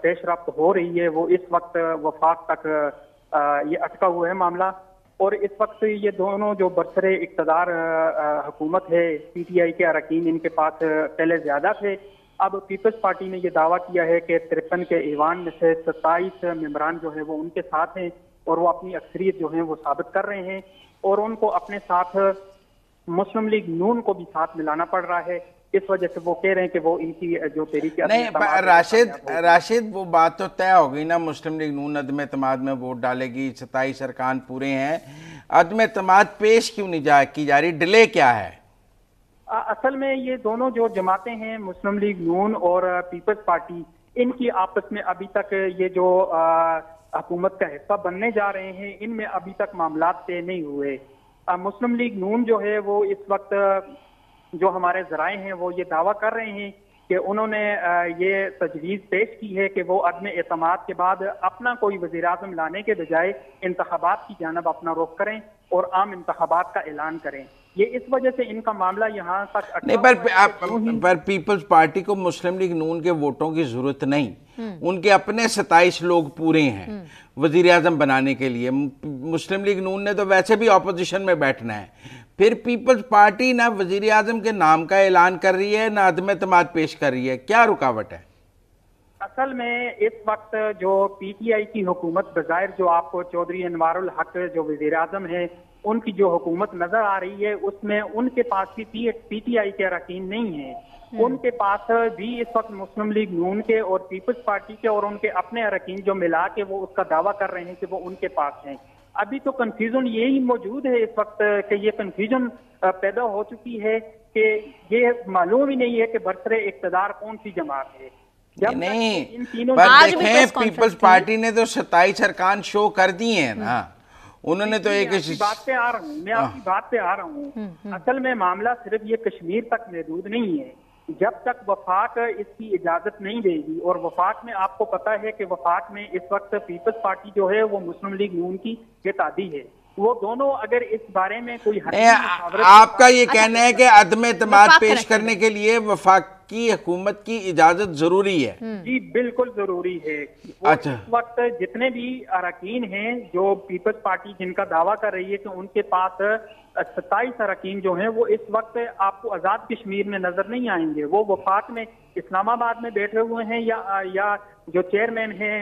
पेशरफ्त हो रही है वो इस वक्त वफाक तक ये अटका हुआ है मामला। और इस वक्त ये दोनों जो बरसरे इक़्तिदार हुकूमत है, PTI के अरकान इनके पास पहले ज्यादा थे। अब पीपल्स पार्टी ने यह दावा किया है कि 53 के ईवान में से 27 मेंबरान जो है वो उनके साथ हैं और वो अपनी अक्सरियत जो है वो साबित कर रहे हैं और उनको अपने साथ मुस्लिम लीग नून को भी साथ मिलाना पड़ रहा है। इस वजह से वो कह रहे हैं कि वो इनकी जो तहरीक नहीं, राशिद वो बात तो तय हो गई ना, मुस्लिम लीग नून अदम एतमाद में वोट डालेगी, 27 अरकान पूरे हैं। अदम एतमाद पेश क्यों नहीं की जा रही? डिले क्या है? असल में ये दोनों जो जमातें हैं, मुस्लिम लीग नून और पीपल्स पार्टी, इनकी आपस में अभी तक ये जो हुकूमत का हिस्सा बनने जा रहे हैं, इनमें अभी तक मामला तय नहीं हुए। मुस्लिम लीग नून जो है वो इस वक्त जो हमारे ज़राए हैं वो ये दावा कर रहे हैं कि उन्होंने ये तजवीज़ पेश की है कि वो अदम एतमाद के बाद अपना कोई वज़ीर-ए-आज़म लाने के बजाय इंतखाबात की जानब अपना रुख करें और आम इंतखाबात का ऐलान करें। ये इस वजह से इनका मामला यहाँ तक नहीं, पर पीपल्स पार्टी को मुस्लिम लीग नून के वोटों की जरूरत नहीं, उनके अपने 27 लोग पूरे हैं वजीर आजम बनाने के लिए। मुस्लिम लीग नून ने तो वैसे भी ऑपोजिशन में बैठना है, फिर पीपल्स पार्टी ना वजीर आजम के नाम का ऐलान कर रही है ना अदम एतमाद पेश कर रही है, क्या रुकावट है? असल में इस वक्त जो पीटीआई की हुकूमत बजायर जो आपको चौधरी अनवारुल हक जो वजीर आजम है उनकी जो हुकूमत नजर आ रही है उसमें उनके पास भी पीटीआई के अरकान नहीं है, उनके पास भी इस वक्त मुस्लिम लीग नून के और पीपल्स पार्टी के और उनके अपने अरकान जो मिला के वो उसका दावा कर रहे हैं कि वो उनके पास हैं। अभी तो कंफ्यूजन यही मौजूद है इस वक्त कि ये कंफ्यूजन पैदा हो चुकी है कि ये मालूम ही नहीं है कि बरसरे इक़्तिदार कौन सी जमात है। नहीं, पर देखें पीपल्स पार्टी ने तो 27 अरकान शो कर दिए हैं ना, उन्होंने तो एक बात पे आ रहा हूँ, मैं आपकी बात पे आ रहा हूँ। असल में मामला सिर्फ ये कश्मीर तक महदूद नहीं है, जब तक वफाक इसकी इजाजत नहीं देगी, और वफाक में आपको पता है कि वफाक में इस वक्त पीपल्स पार्टी जो है वो मुस्लिम लीग नून की बेतादी है, वो दोनों अगर इस बारे में कोई आपका ये कहना है कि अदम एतमाद पेश करने के लिए वफाक की हुकूमत की इजाजत जरूरी है? जी बिल्कुल जरूरी है। अच्छा, इस वक्त जितने भी अरकान हैं जो पीपल्स पार्टी जिनका दावा कर रही है कि उनके पास 27 अरकान जो हैं वो इस वक्त आपको आजाद कश्मीर में नजर नहीं आएंगे, वो वफाक में इस्लामाबाद में बैठे हुए हैं या जो चेयरमैन हैं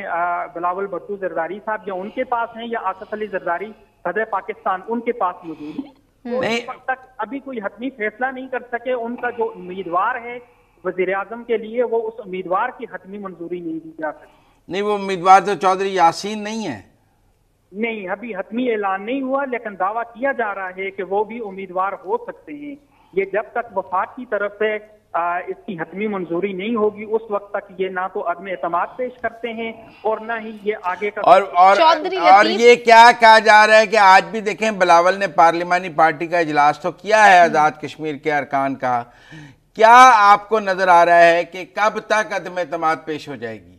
बिलावल भुट्टो जरदारी साहब या उनके पास हैं, या आसफ अली जरदारी सदर पाकिस्तान उनके पास मौजूद है। इस वक्त तक अभी कोई हतमी फैसला नहीं कर सके, उनका जो उम्मीदवार है वजीर आजम के लिए वो उस उम्मीदवार की हतमी मंजूरी नहीं दी जा सकती। नहीं, वो उम्मीदवार तो चौधरी यासीन नहीं है। नहीं, अभी हतमी ऐलान नहीं हुआ, लेकिन दावा किया जा रहा है कि वो भी उम्मीदवार हो सकते हैं। ये जब तक वफाक की तरफ से इसकी हतमी मंजूरी नहीं होगी उस वक्त तक ये ना तो अदम एतमाद पेश करते हैं और ना ही ये आगे का और ये क्या कहा जा रहा है कि आज भी देखें बिलावल ने पार्लिमानी पार्टी का इजलास तो किया है आजाद कश्मीर के अरकान का, क्या आपको नजर आ रहा है कि कब तक अदम एतमाद पेश हो जाएगी?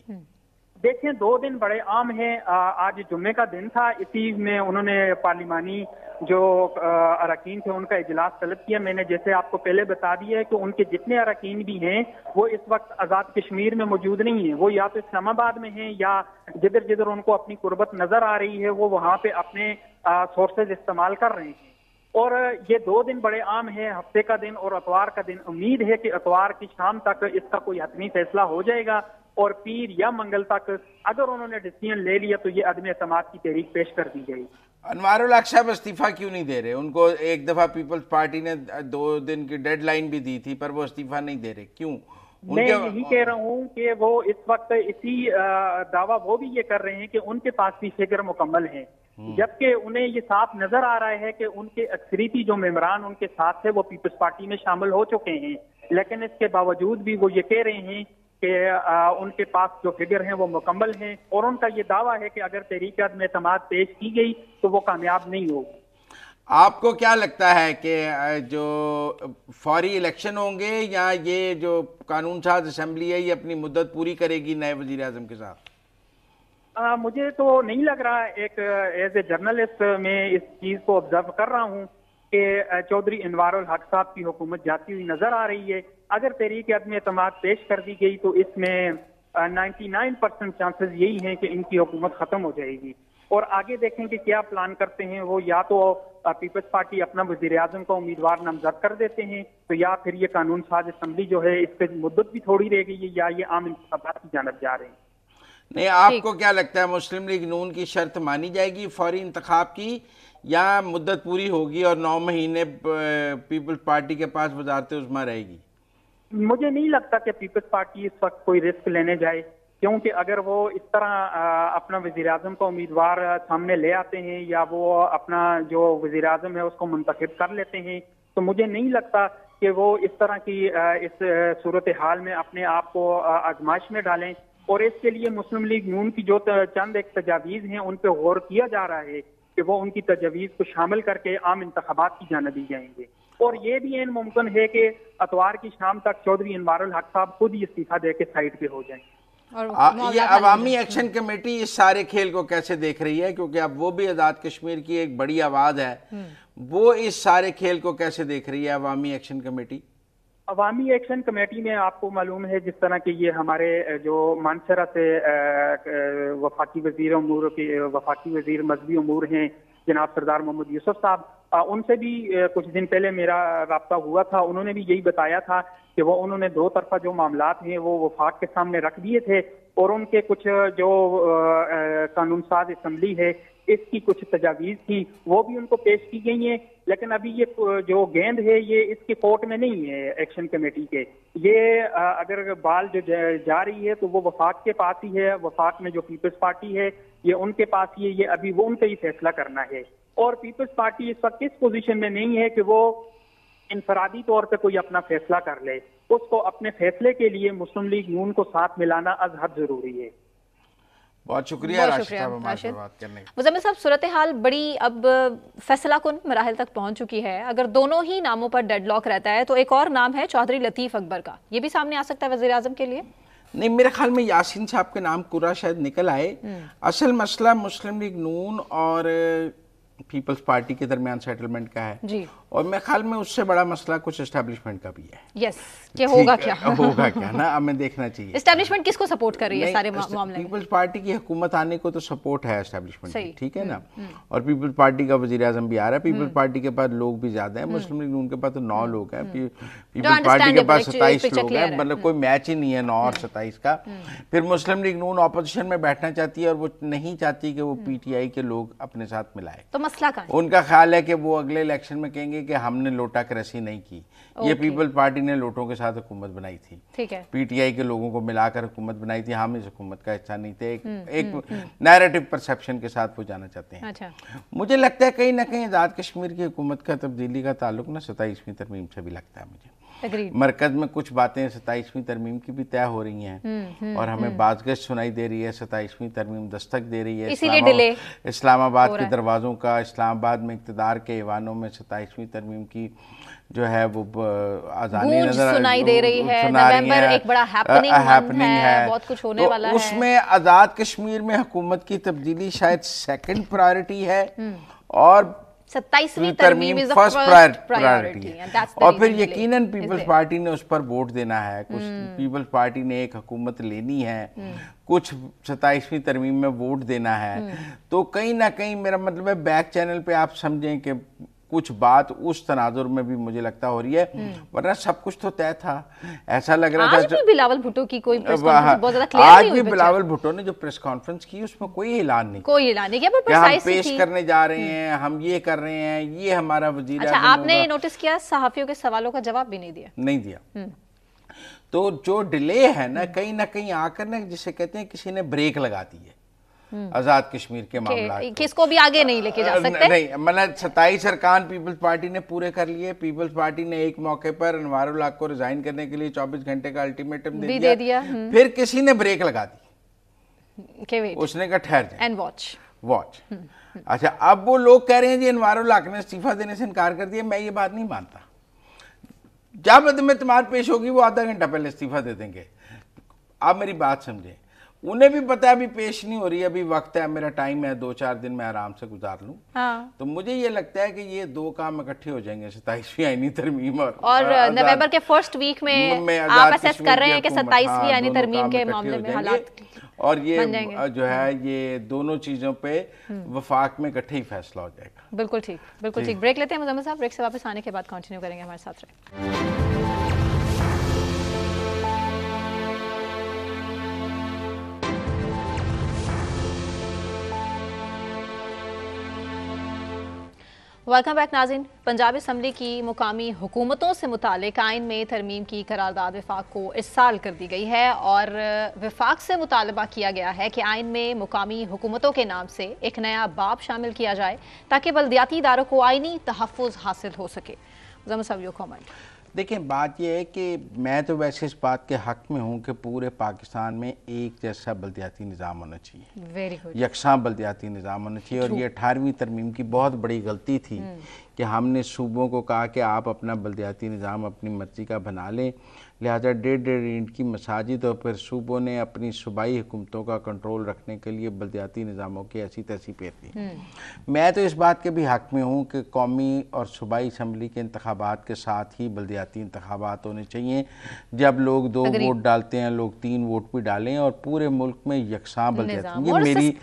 देखें, 2 दिन बड़े आम हैं। आज जुम्मे का दिन था, इसी में उन्होंने पार्लिमानी जो अरकान थे उनका इजलास तलब किया। मैंने जैसे आपको पहले बता दिया है कि उनके जितने अरकान भी हैं वो इस वक्त आजाद कश्मीर में मौजूद नहीं है, वो या तो इस्लामाबाद में हैं या जिधर जिधर उनको अपनी कुर्बत नजर आ रही है वो वहां पे अपने सोर्सेज इस्तेमाल कर रहे हैं। और ये 2 दिन बड़े आम है, हफ्ते का दिन और अतवार का दिन। उम्मीद है कि अतवार की शाम तक इसका कोई हतमी फैसला हो जाएगा और पीर या मंगल तक अगर उन्होंने डिसीजन ले लिया तो ये अदम एतमाद की तहरीक पेश कर दी जाएगी। अनवारुल हक साहब इस्तीफा क्यों नहीं दे रहे? उनको एक दफा पीपल्स पार्टी ने 2 दिन की डेडलाइन भी दी थी पर वो इस्तीफा नहीं दे रहे, क्यों? मैं यही कह रहा हूँ कि वो इस वक्त इसी दावा वो भी ये कर रहे हैं कि उनके पास भी फिगर मुकम्मल है, जबकि उन्हें ये साफ नजर आ रहा है कि उनके अक्सरीती जो मेंबरान उनके साथ थे वो पीपल्स पार्टी में शामिल हो चुके हैं, लेकिन इसके बावजूद भी वो ये कह रहे हैं कि उनके पास जो फिगर हैं वो मुकम्मल हैं और उनका ये दावा है कि अगर तहरीक अदम एतमाद पेश की गई तो वो कामयाब नहीं होगी। आपको क्या लगता है कि जो फौरी इलेक्शन होंगे या ये जो कानून साज असेंबली है ये अपनी मुद्दत पूरी करेगी नए वजीर आजम के साथ? मुझे तो नहीं लग रहा। एक एज ए जर्नलिस्ट मैं इस चीज को ऑब्जर्व कर रहा हूँ कि चौधरी अनवारुल हक साहब की हुकूमत जाती हुई नजर आ रही है। अगर तहरीक अदम एतमाद पेश कर दी गई तो इसमें 99% चांसेस यही हैं कि इनकी हुकूमत खत्म हो जाएगी और आगे देखें कि क्या प्लान करते हैं वो। या तो पीपल्स पार्टी अपना वजीर आजम का उम्मीदवार नामजद कर देते हैं तो या फिर ये कानून साज असेंबली जो है इस पर मुद्दत भी थोड़ी रह गई है या ये आम इंतखाबात की जानब जा रहे हैं। नहीं, आपको क्या लगता है मुस्लिम लीग नून की शर्त मानी जाएगी फौरी इंतखाब की या मुद्दत पूरी होगी और 9 महीने पीपल्स पार्टी के पास वज़ारत उज़्मा रहेगी? मुझे नहीं लगता कि पीपल्स पार्टी इस वक्त कोई रिस्क लेने जाए, क्योंकि अगर वो इस तरह अपना वजीर आजम का उम्मीदवार सामने ले आते हैं या वो अपना जो वजीर आजम है उसको मुंतखब कर लेते हैं तो मुझे नहीं लगता कि वो इस तरह की इस सूरत हाल में अपने आप को आजमाइश में डालें। और इसके लिए मुस्लिम लीग नून की जो चंद एक तजावीज़ हैं उन पर गौर किया जा रहा है कि वो उनकी तजावीज़ को शामिल करके आम इंतखाबात की जानिब दी जाएंगे। और ये भी ऐन मुमकिन है कि अतवार की शाम तक चौधरी अनवारुल हक साहब खुद ही इस्तीफा दे के साइड पे हो जाएंगे। ये अवामी एक्शन कमेटी इस सारे खेल को कैसे देख रही है? क्योंकि अब वो भी आज़ाद कश्मीर की एक बड़ी आवाज़ है, वो इस सारे खेल को कैसे देख रही है अवामी एक्शन कमेटी? अवामी एक्शन कमेटी में आपको मालूम है जिस तरह के ये हमारे जो मानसरा से वफाकी वजीर मजहबी उमूर हैं जनाब सरदार मोहम्मद यूसुफ साहब, उनसे भी कुछ दिन पहले मेरा राब्ता हुआ था। उन्होंने भी यही बताया था कि वो उन्होंने दो तरफा जो मामलात हैं वो वफाक के सामने रख दिए थे और उनके कुछ जो कानून साज असम्बली है इसकी कुछ तजावीज़ थी वो भी उनको पेश की गई हैं, लेकिन अभी ये जो गेंद है ये इसके कोर्ट में नहीं है एक्शन कमेटी के। ये अगर बाल जो जा रही है तो वो वफाक के पास ही है, वफाक में जो पीपल्स पार्टी है ये उनके पास ही है, ये अभी वो उनका ही फैसला करना है। और पीपल्स पार्टी इस वक्त इस पोजीशन में नहीं है कि वो इनफरादी तौर पे कोई अपना फैसला कर ले, उसको अपने फैसले के लिए मुस्लिम लीग नून को साथ मिलाना अज हद जरूरी है। बहुत शुक्रिया राशिद साहब हमारे बात करने का। मुज़म्मिल साहब, सूरत हाल बड़ी अब फैसला कुन मराहिल तक पहुंच चुकी है। अगर दोनों ही नामों पर डेडलॉक रहता है तो एक और नाम है चौधरी लतीफ अकबर का, ये भी सामने आ सकता है वज़ीर आज़म के लिए? नहीं, मेरे ख्याल में यासीन साहब के नाम पूरा शायद निकल आए। असल मसला मुस्लिम लीग नून और पीपल्स पार्टी के दरमियान सेटलमेंट का है जी, और मेरे ख्याल में उससे बड़ा मसला कुछ एस्टेब्लिशमेंट का भी है। यस, कि होगा क्या होगा क्या ना, हमें देखना चाहिए एस्टेब्लिशमेंट किसको सपोर्ट कर रही है सारे मामले में। पीपल्स पार्टी की हुकूमत आने को तो सपोर्ट है एस्टेब्लिशमेंट की, ठीक है ना, और पीपल्स पार्टी का वजीर आजम भी आ रहा है। पीपल्स पार्टी के पास लोग भी ज्यादा है, मुस्लिम लीग उनके पास तो 9 लोग हैं, पीपल्स पार्टी के पास 27 लोग हैं, मतलब कोई मैच ही नहीं है 9 और 27 का। फिर मुस्लिम लीग नून ऑपोजिशन में बैठना चाहती है और वो नहीं चाहती कि वो पीटीआई के लोग अपने साथ मिलाए। तो मसला कहाँ है? उनका ख्याल है कि वो अगले इलेक्शन में कहेंगे कि हमने लोटा क्रसी नहीं की, ये पीपल्स पार्टी ने लोटों के साथ हुकूमत बनाई थी, ठीक है, पीटीआई के लोगों को मिलाकर हुकूमत बनाई थी, हम इस हुकूमत का हिस्सा नहीं थे, एक नैरेटिव परसेप्शन के साथ वो जाना चाहते हैं। अच्छा। मुझे लगता है कहीं ना कहीं आज़ाद कश्मीर की हुकूमत का तब्दीली का ताल्लुक ना 27वीं तरमीम से भी लगता है मुझे। मरकज में कुछ बातें 27वीं तरमीम की भी तय हो रही हैं और हमें बाज़गश्त सुनाई दे रही है, 27वीं तरमीम दस्तक दे रही है। इस्लामाबाद के दरवाज़ों का, इस्लामाबाद में इक़्तिदार के ईवानों में 27वीं तरमीम की जो है वो आज़ानी नजर सुनाई दे रही है। नवंबर एक बड़ा हैपनिंग है, बहुत कुछ होने वाला है। उसमें आज़ाद कश्मीर में हुकूमत की तब्दीली शायद सेकंड प्रायोरिटी है और 27वीं तरमीम फर्स्ट प्रायोरिटी है। और फिर यकीनन पीपल्स पार्टी ने उस पर वोट देना है, कुछ पीपल्स पार्टी ने एक हुकूमत लेनी है, कुछ 27वीं तरमीम में वोट देना है। तो कहीं ना कहीं मेरा मतलब है बैक चैनल पे आप समझें कि कुछ बात उस तनाजुर में भी मुझे लगता हो रही है, वरना सब कुछ तो तय था। ऐसा लग रहा था आज भी बिलावल भुट्टो की कोई प्रेस कॉन्फ्रेंस बहुत ज्यादा क्लियर नहीं हुई। आज भी बिलावल भुट्टो ने जो प्रेस कॉन्फ्रेंस की उसमें कोई ऐलान नहीं किया, पर हम पेश करने जा रहे हैं, हम ये कर रहे हैं, ये हमारा वजीर। अच्छा, आपने नोटिस किया सहाफियों के सवालों का जवाब भी नहीं दिया। तो जो डिले है ना कहीं आकर ना जिसे कहते हैं किसी ने ब्रेक लगा दी है आजाद कश्मीर के मामला, किसको भी आगे नहीं लेके जा सकते। नहीं, मतलब 27 अरकान पीपल्स पार्टी ने पूरे कर लिए। पीपल्स पार्टी ने एक मौके पर अनवारुल हक को रिजाइन करने के लिए 24 घंटे का अल्टीमेटम दे दिया। फिर किसी ने ब्रेक लगा दी, उसने कहा ठहर जाए एंड वॉच। अच्छा, अब वो लोग कह रहे हैं जी अनवारुल हक ने इस्तीफा देने से इनकार कर दिया। मैं ये बात नहीं मानता। जब अदम एतमाद पेश होगी वो आधा घंटा पहले इस्तीफा दे देंगे। आप मेरी बात समझे, उन्हें भी पता है अभी पेश नहीं हो रही, अभी वक्त है, मेरा टाइम है, 2-4 दिन मैं आराम से गुजार लूं। हाँ। तो मुझे ये लगता है कि ये 2 काम इकट्ठे हो जाएंगे, 27वीं आईनी तरमीम और नवंबर के फर्स्ट वीक में आप असेस कर रहे हैं कि 27वीं आईनी तरमीम के मामले में हालात, और ये जो है ये दोनों चीजों पे वफाक में इकट्ठे ही फैसला हो जाएगा। बिल्कुल ठीक। ब्रेक लेते हैं मुज़म्मिल साहब, ब्रेक से वापस आने के बाद कंटिन्यू करेंगे, हमारे साथ रहे। वेलकम बैक नाज़रीन। पंजाब असम्बली की मुकामी हुकूमतों से मुतालिक आइन में तरमीम की करारदाद वफाक को इस साल कर दी गई है और वफाक से मुतालबा किया गया है कि आइन में मुकामी हुकूमतों के नाम से एक नया बाब शामिल किया जाए ताकि बल्दियाती इदारों को आइनी तहफ़्फ़ुज़ हासिल हो सके। मुज़म्मिल साहब, योर कमेंट। देखिए, बात यह है कि मैं तो वैसे इस बात के हक में हूँ कि पूरे पाकिस्तान में एक जैसा बल्दियाती निज़ाम होना चाहिए, वेरी गुड, यकसां बल्दियाती निज़ाम होना चाहिए। और ये 18वीं तरमीम की बहुत बड़ी गलती थी कि हमने सूबों को कहा कि आप अपना बल्दियाती निज़ाम अपनी मर्जी का बना लें, लिहाजा 1.5 ईंट की मसाजिद और फिर सूबों ने अपनी सूबाई हुकूमतों का कंट्रोल रखने के लिए बल्दियाती निज़ामों की ऐसी तैसी पेश दी। मैं तो इस बात के भी हक में हूँ कि कौमी और सूबाई असम्बली के इंतखाबात के साथ ही बल्दियाती इंतखाबात होने चाहिए। जब लोग 2 वोट डालते हैं, लोग 3 वोट भी डालें और पूरे मुल्क में यकसां बल्दियाती, ये मेरी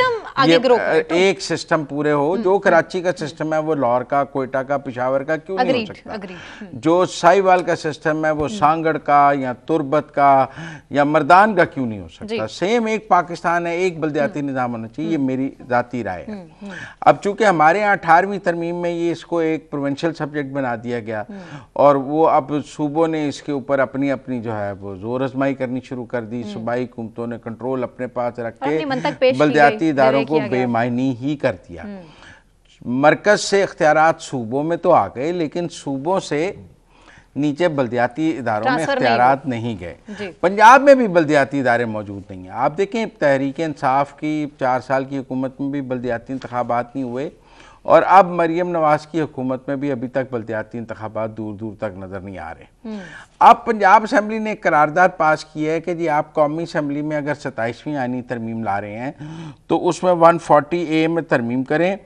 एक सिस्टम पूरे हो। जो कराची का सिस्टम है वो लाहौर का, कोयटा का, पेशावर का क्यों नहीं हो सकता? जो साहिवाल का सिस्टम है वो सांगड़ का या तुरबत का या मर्दान का क्यों नहीं हो सकता? सेम एक पाकिस्तान है, एक बल्दियाती निज़ाम होना चाहिए, ये मेरी जाती राय है। अब चूंकि हमारे यहाँ 18वीं तरमीम में ये इसको एक प्रोविंशियल सब्जेक्ट बना दिया गया और वो अब सूबों ने इसके ऊपर अपनी अपनी जो है वो जोर आजमाई करनी शुरू कर दी। सूबाई हुकूमतों ने कंट्रोल अपने पास रख के बल्दियाती इदारों को बेमायनी ही कर दिया। मरकज से इख्तियारात सूबों में तो आ गए, लेकिन सूबों से नीचे बल्दियाती इदारों में इख्तियारात नहीं गए। पंजाब में भी बल्दियाती इदारे मौजूद नहीं हैं। आप देखें तहरीक इंसाफ की 4 साल की हुकूमत में भी बल्दियाती इंतखाबात नहीं हुए और अब मरियम नवाज की हुकूमत में भी अभी तक बल्दियाती इंतखाबात दूर दूर तक नजर नहीं आ रहे। अब पंजाब असम्बली ने एक करारदाद पास की है कि जी आप कौमी असम्बली में अगर 27वीं आईनी तरमीम ला रहे हैं तो उसमें 140A में तरमीम करें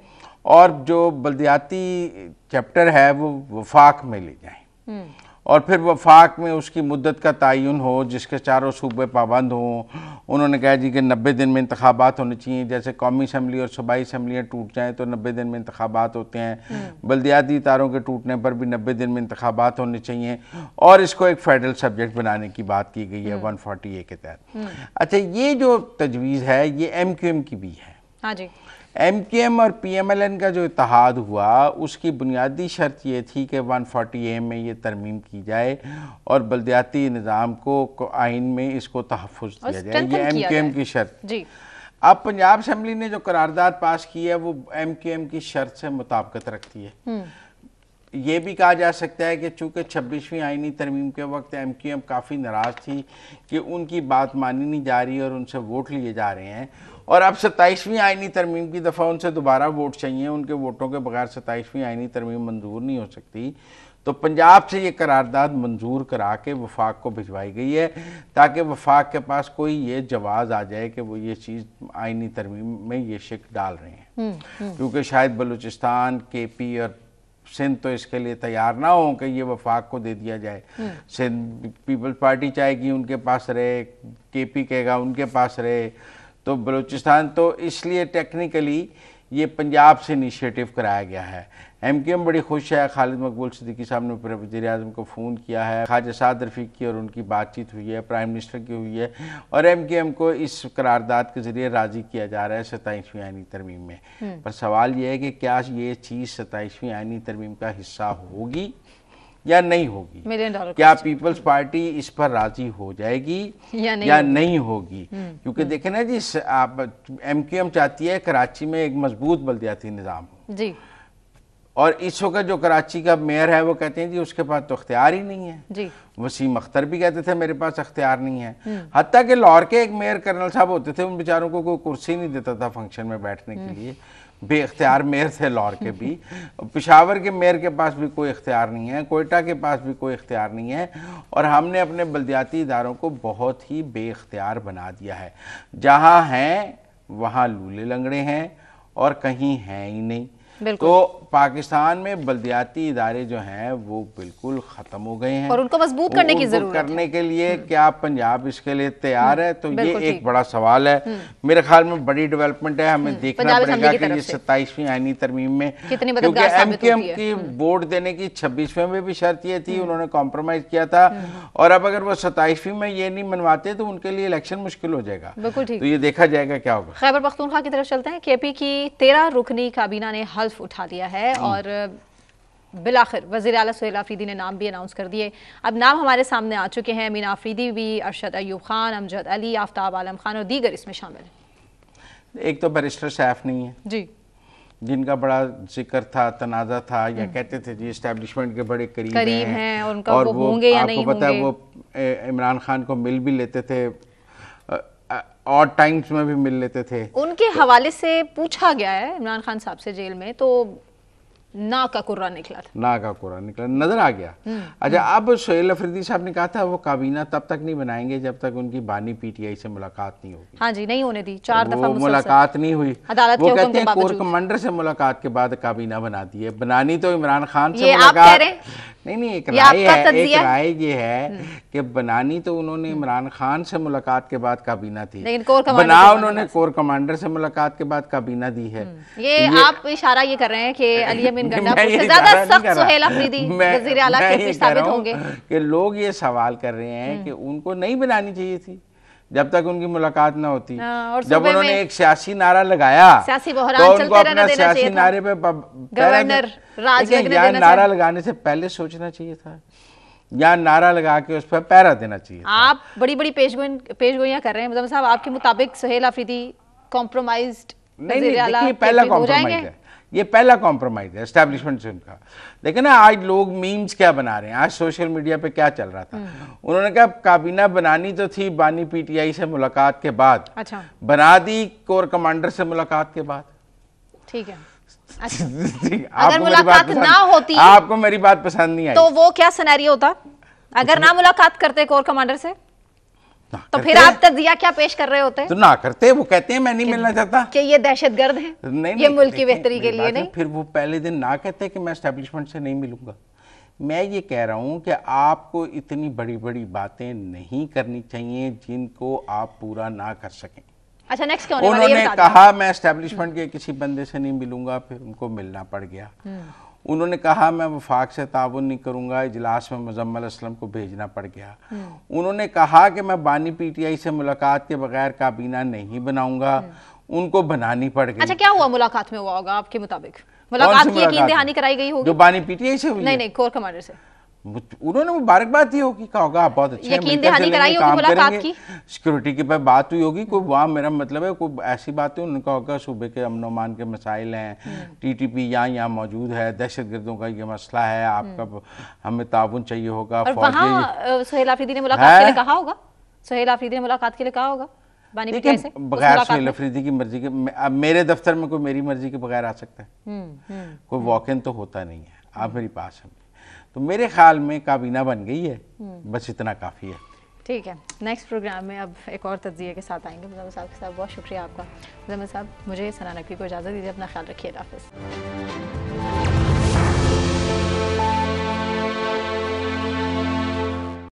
और जो बल्दियाती चैप्टर है वो वफाक में ले जाएं और फिर वफाक में उसकी मुद्दत का तयन हो जिसके चारों सूबे पाबंद हों। उन्होंने कहा जी कि 90 दिन में इंतखाबात होने चाहिए। जैसे कौमी असम्बली और सूबाई असम्बलियाँ टूट जाएँ तो 90 दिन में इंतखाबात होते हैं, बल्दियाती इदारों के टूटने पर भी 90 दिन में इंतखाबात होने चाहिए और इसको एक फेडरल सब्जेक्ट बनाने की बात की गई है 140A के तहत। अच्छा, ये जो तजवीज़ है ये MQM की भी है। हाँ जी। MQM और PMLN का जो इत्तेहाद हुआ उसकी बुनियादी शर्त ये थी कि 140A में ये तरमीम की जाए और बल्दियाती निज़ाम को आइन में इसको तहफ़्फ़ुज़ दिया जाए, ये MQM की शर्त जी। अब पंजाब असम्बली ने जो करारदाद पास की है वो MQM की शर्त से मुताबिकत रखती है। ये भी कहा जा सकता है कि चूँकि 26वीं आइनी तरमीम के वक्त MQM काफ़ी नाराज़ थी कि उनकी बात मानी नहीं जा रही और उनसे वोट लिए जा रहे हैं और अब 27वीं आइनी तरमीम की दफ़ा उनसे दोबारा वोट चाहिए। उनके वोटों के बगैर 27वीं आइनी तरमीम मंजूर नहीं हो सकती। तो पंजाब से ये करारदाद मंजूर करा के वफाक को भिजवाई गई है ताकि वफाक के पास कोई ये जवाज़ आ जाए कि वो ये चीज़ आइनी तरमीम में ये शिक डाल रहे हैं। क्योंकि शायद बलूचिस्तान, KP और सिंध तो इसके लिए तैयार ना हो कि ये वफाक को दे दिया जाए। सिंध पीपल्स पार्टी चाहेगी उनके पास रहे, KP कहेगा उनके पास रहे, तो बलूचिस्तान, तो इसलिए टेक्निकली ये पंजाब से इनिशिएटिव कराया गया है। MQM बड़ी खुश है। खालिद मकबूल सिद्दीकी साहब ने फिर वज़ीर-ए-आज़म को फ़ोन किया है, ख्वाजा साद रफ़ीक की और उनकी बातचीत हुई है, प्राइम मिनिस्टर की हुई है और MQM को इस करारदाद के ज़रिए राज़ी किया जा रहा है 27वीं आइनी तरमीम में। पर सवाल ये है कि क्या ये चीज़ 27वीं आइनी तरमीम का हिस्सा होगी या नहीं होगी? क्या पीपल्स पार्टी इस पर राजी हो जाएगी या नहीं होगी? क्योंकि देखें ना जी, आप MQM चाहती है कराची में एक मजबूत बल्दियाती निज़ाम जी, और इस वक्त जो कराची का मेयर है वो कहते हैं जी उसके पास तो अख्तियार ही नहीं है जी। वसीम अख्तर भी कहते थे मेरे पास अख्तियार नहीं है। हत्ता कि लाहौर के एक मेयर कर्नल साहब होते थे, उन बेचारों को कोई कुर्सी नहीं देता था फंक्शन में बैठने के लिए, बेख्तियार मेयर थे लाहौर के भी। पेशावर के मेयर के पास भी कोई इख्तियार नहीं है, कोयटा के पास भी कोई इख्तियार नहीं है और हमने अपने बल्दियाती इदारों को बहुत ही बेख्तियार बना दिया है। जहाँ हैं वहाँ लूले लंगड़े हैं और कहीं हैं ही नहीं। तो पाकिस्तान में बल्दियाती इदारे जो हैं वो बिल्कुल ख़त्म हो गए हैं और उनको मजबूत करने की ज़रूरत है। करने के लिए क्या पंजाब इसके लिए तैयार है? तो ये एक बड़ा सवाल है। मेरे ख्याल में बड़ी डेवलपमेंट है। हमें देखना पड़ेगा कि ये 27वीं आइनी तरमीम में, क्योंकि MQM की वोट देने की 26वें में भी शर्त ये थी, उन्होंने कॉम्प्रोमाइज़ किया था और अब अगर वो 27वीं में ये नहीं मनवाते तो उनके लिए इलेक्शन मुश्किल हो जाएगा। तो ये देखा जाएगा क्या होगा। खैबर पख्तूनख्वा की तरफ चलते हैं। KP की 13 रुकनी काबीना ने हल्फ उठा लिया है और बिलाखिर वज़ीर आला सुहेल आफरीदी ने नाम भी अनाउंस कर दिए। अब नाम हमारे सामने आ चुके हैं। मीना आफरीदी भी, अरशद अयूब खान, अमजद अली, आफ्ताब आलम खान और दीगर इसमें शामिल हैं। एक तो बैरिस्टर सैफ नहीं है जी, जिनका बड़ा जिक्र था, तनाज़ा था, या कहते थे जी एस्टेब्लिशमेंट के बड़े करीब हैं और उनका वो होंगे या नहीं होंगे। आपको पता है वो इमरान खान को मिल भी लेते थे, और टाइम्स में भी मिल लेते थे। उनके हवाले से पूछा गया है इमरान खान साहब से जेल में, तो ना का कुर्रा निकला था, ना का कुर्रा निकला, नजर आ गया। अच्छा, अब सोहेल अफरीदी साहब ने कहा था वो काबीना तब तक नहीं बनाएंगे जब तक उनकी बानी पीटीआई से मुलाकात नहीं होगी। हाँ जी, नहीं होने दी, 4 दफा मुलाकात नहीं हुई। अदालत वो के हुक्म कहते के हैं कोर बावजूद। कमांडर से मुलाकात के बाद काबीना बना दी है, बनानी तो इमरान खान से ये आप मुलाकात कह रहे हैं? नहीं, एक ये राय आपका है, तज्जिया? एक राय ये है कि बनानी तो उन्होंने इमरान खान से मुलाकात के बाद काबीना थी, लेकिन कोर कमांडर बना से उन्होंने कोर कमांडर से मुलाकात के बाद काबीना दी है। ये आप इशारा ये कर रहे हैं कि अली अमीन गंडापुर मैं ये से ज्यादा इशारा नहीं सख्त कर रहा। सुहेल अफरीदी वज़ीर आला मैं के ये साबित कह रहा हूं होंगे कि लोग ये सवाल कर रहे हैं कि उनको नहीं बनानी चाहिए थी जब तक उनकी मुलाकात ना होती। और जब सूबे उन्होंने में एक सियासी नारा लगाया, सियासी तो बहरान उनको चलते रहने अपना देना सियासी चाहिए था। नारे पे गवर्नर राज लगने यहाँ देना नारा चाहिए। लगाने से पहले सोचना चाहिए था, या नारा लगा के उस पर पैरा देना चाहिए था। आप बड़ी बड़ी पेशगोइयां कर रहे हैं मुजम्मिल साहब, आपके मुताबिक सुहेल अफरीदी कॉम्प्रोमाइज्ड नहीं, देखिए पहला कॉम्प्रोमाइज है, ये पहला कॉम्प्रोमाइज है एस्टेब्लिशमेंट से उनका। देखिए ना, आज लोग मीम्स क्या बना रहे हैं, आज सोशल मीडिया पे क्या चल रहा था। उन्होंने कहा काबीना बनानी तो थी बानी पीटीआई से मुलाकात के बाद, अच्छा बना दी कोर कमांडर से मुलाकात के बाद। ठीक है, अच्छा। अगर मुलाकात ना होती, आपको मेरी बात पसंद नहीं आई, तो वो क्या सिनेरियो होता? अगर ना मुलाकात करते कोर कमांडर से, तो फिर आप तज्जिया क्या पेश कर रहे होते? तो ना करते, वो कहते हैं मैं नहीं मिलना चाहता कि ये दहशतगर्द हैं, नहीं, ये मुल्क की बेहतरी के लिए नहीं। फिर वो पहले दिन ना कहते कि मैं एस्टेब्लिशमेंट से नहीं मिलूंगा। मैं ये कह रहा हूं कि आपको इतनी बड़ी बड़ी बातें नहीं करनी चाहिए जिनको आप पूरा ना कर सकें। अच्छा, नेक्स्ट क्या होने वाला है ये उन्होंने बता दीजिए। कहा मैं एस्टेब्लिशमेंट के किसी बंदे से नहीं मिलूंगा, फिर उनको मिलना पड़ गया। उन्होंने कहा मैं वफाक से ताउन नहीं करूंगा, इजलास में मुजम्मिल असलम को भेजना पड़ गया। उन्होंने कहा कि मैं बानी पीटीआई से मुलाकात के बगैर काबीना नहीं बनाऊंगा, उनको बनानी पड़ गई। अच्छा, क्या हुआ मुलाकात में हुआ होगा आपके मुताबिक? मुलाकात की यकीन दहानी कराई गई होगी? जो बानी पीटीआई से हुई? नहीं, कोर कमांडर से उन्होंने मुबारकबाद दी होगी, कहा होगा आप बहुत अच्छे हैं, यकीन दहानी कराई होगी मुलाकात की, सिक्योरिटी की बात हुई होगी कोई, वहाँ मेरा मतलब है कोई ऐसी बात है, उन्होंने कहा होगा सूबे के अमन अमान के मसाइल हैं, टीटीपी यहाँ मौजूद है, दहशतगर्दों का ये मसला है, आपका हमें ताउन चाहिए होगा। और वहाँ सुहेल अफरीदी ने मुलाकात के लिए कहा होगा, सुहेल अफरीदी ने मुलाकात के लिए कहा होगा बानी पीटीआई से? बगैर सुहेल अफरीदी की मर्जी के, अब मेरे दफ्तर में कोई मेरी मर्जी के बगैर आ सकता है? कोई वॉक इन तो होता नहीं है, आप मेरी पास हैं। तो मेरे ख्याल में काबीना बन गई है, बस इतना काफ़ी है। ठीक है, नेक्स्ट प्रोग्राम में अब एक और तज्जिए के साथ आएंगे मुजम्मिल साहब के साथ। बहुत शुक्रिया आपका मुजम्मिल साहब, मुझे सना नकवी को इजाज़त दीजिए, अपना ख्याल रखिए, हाफ़िज़।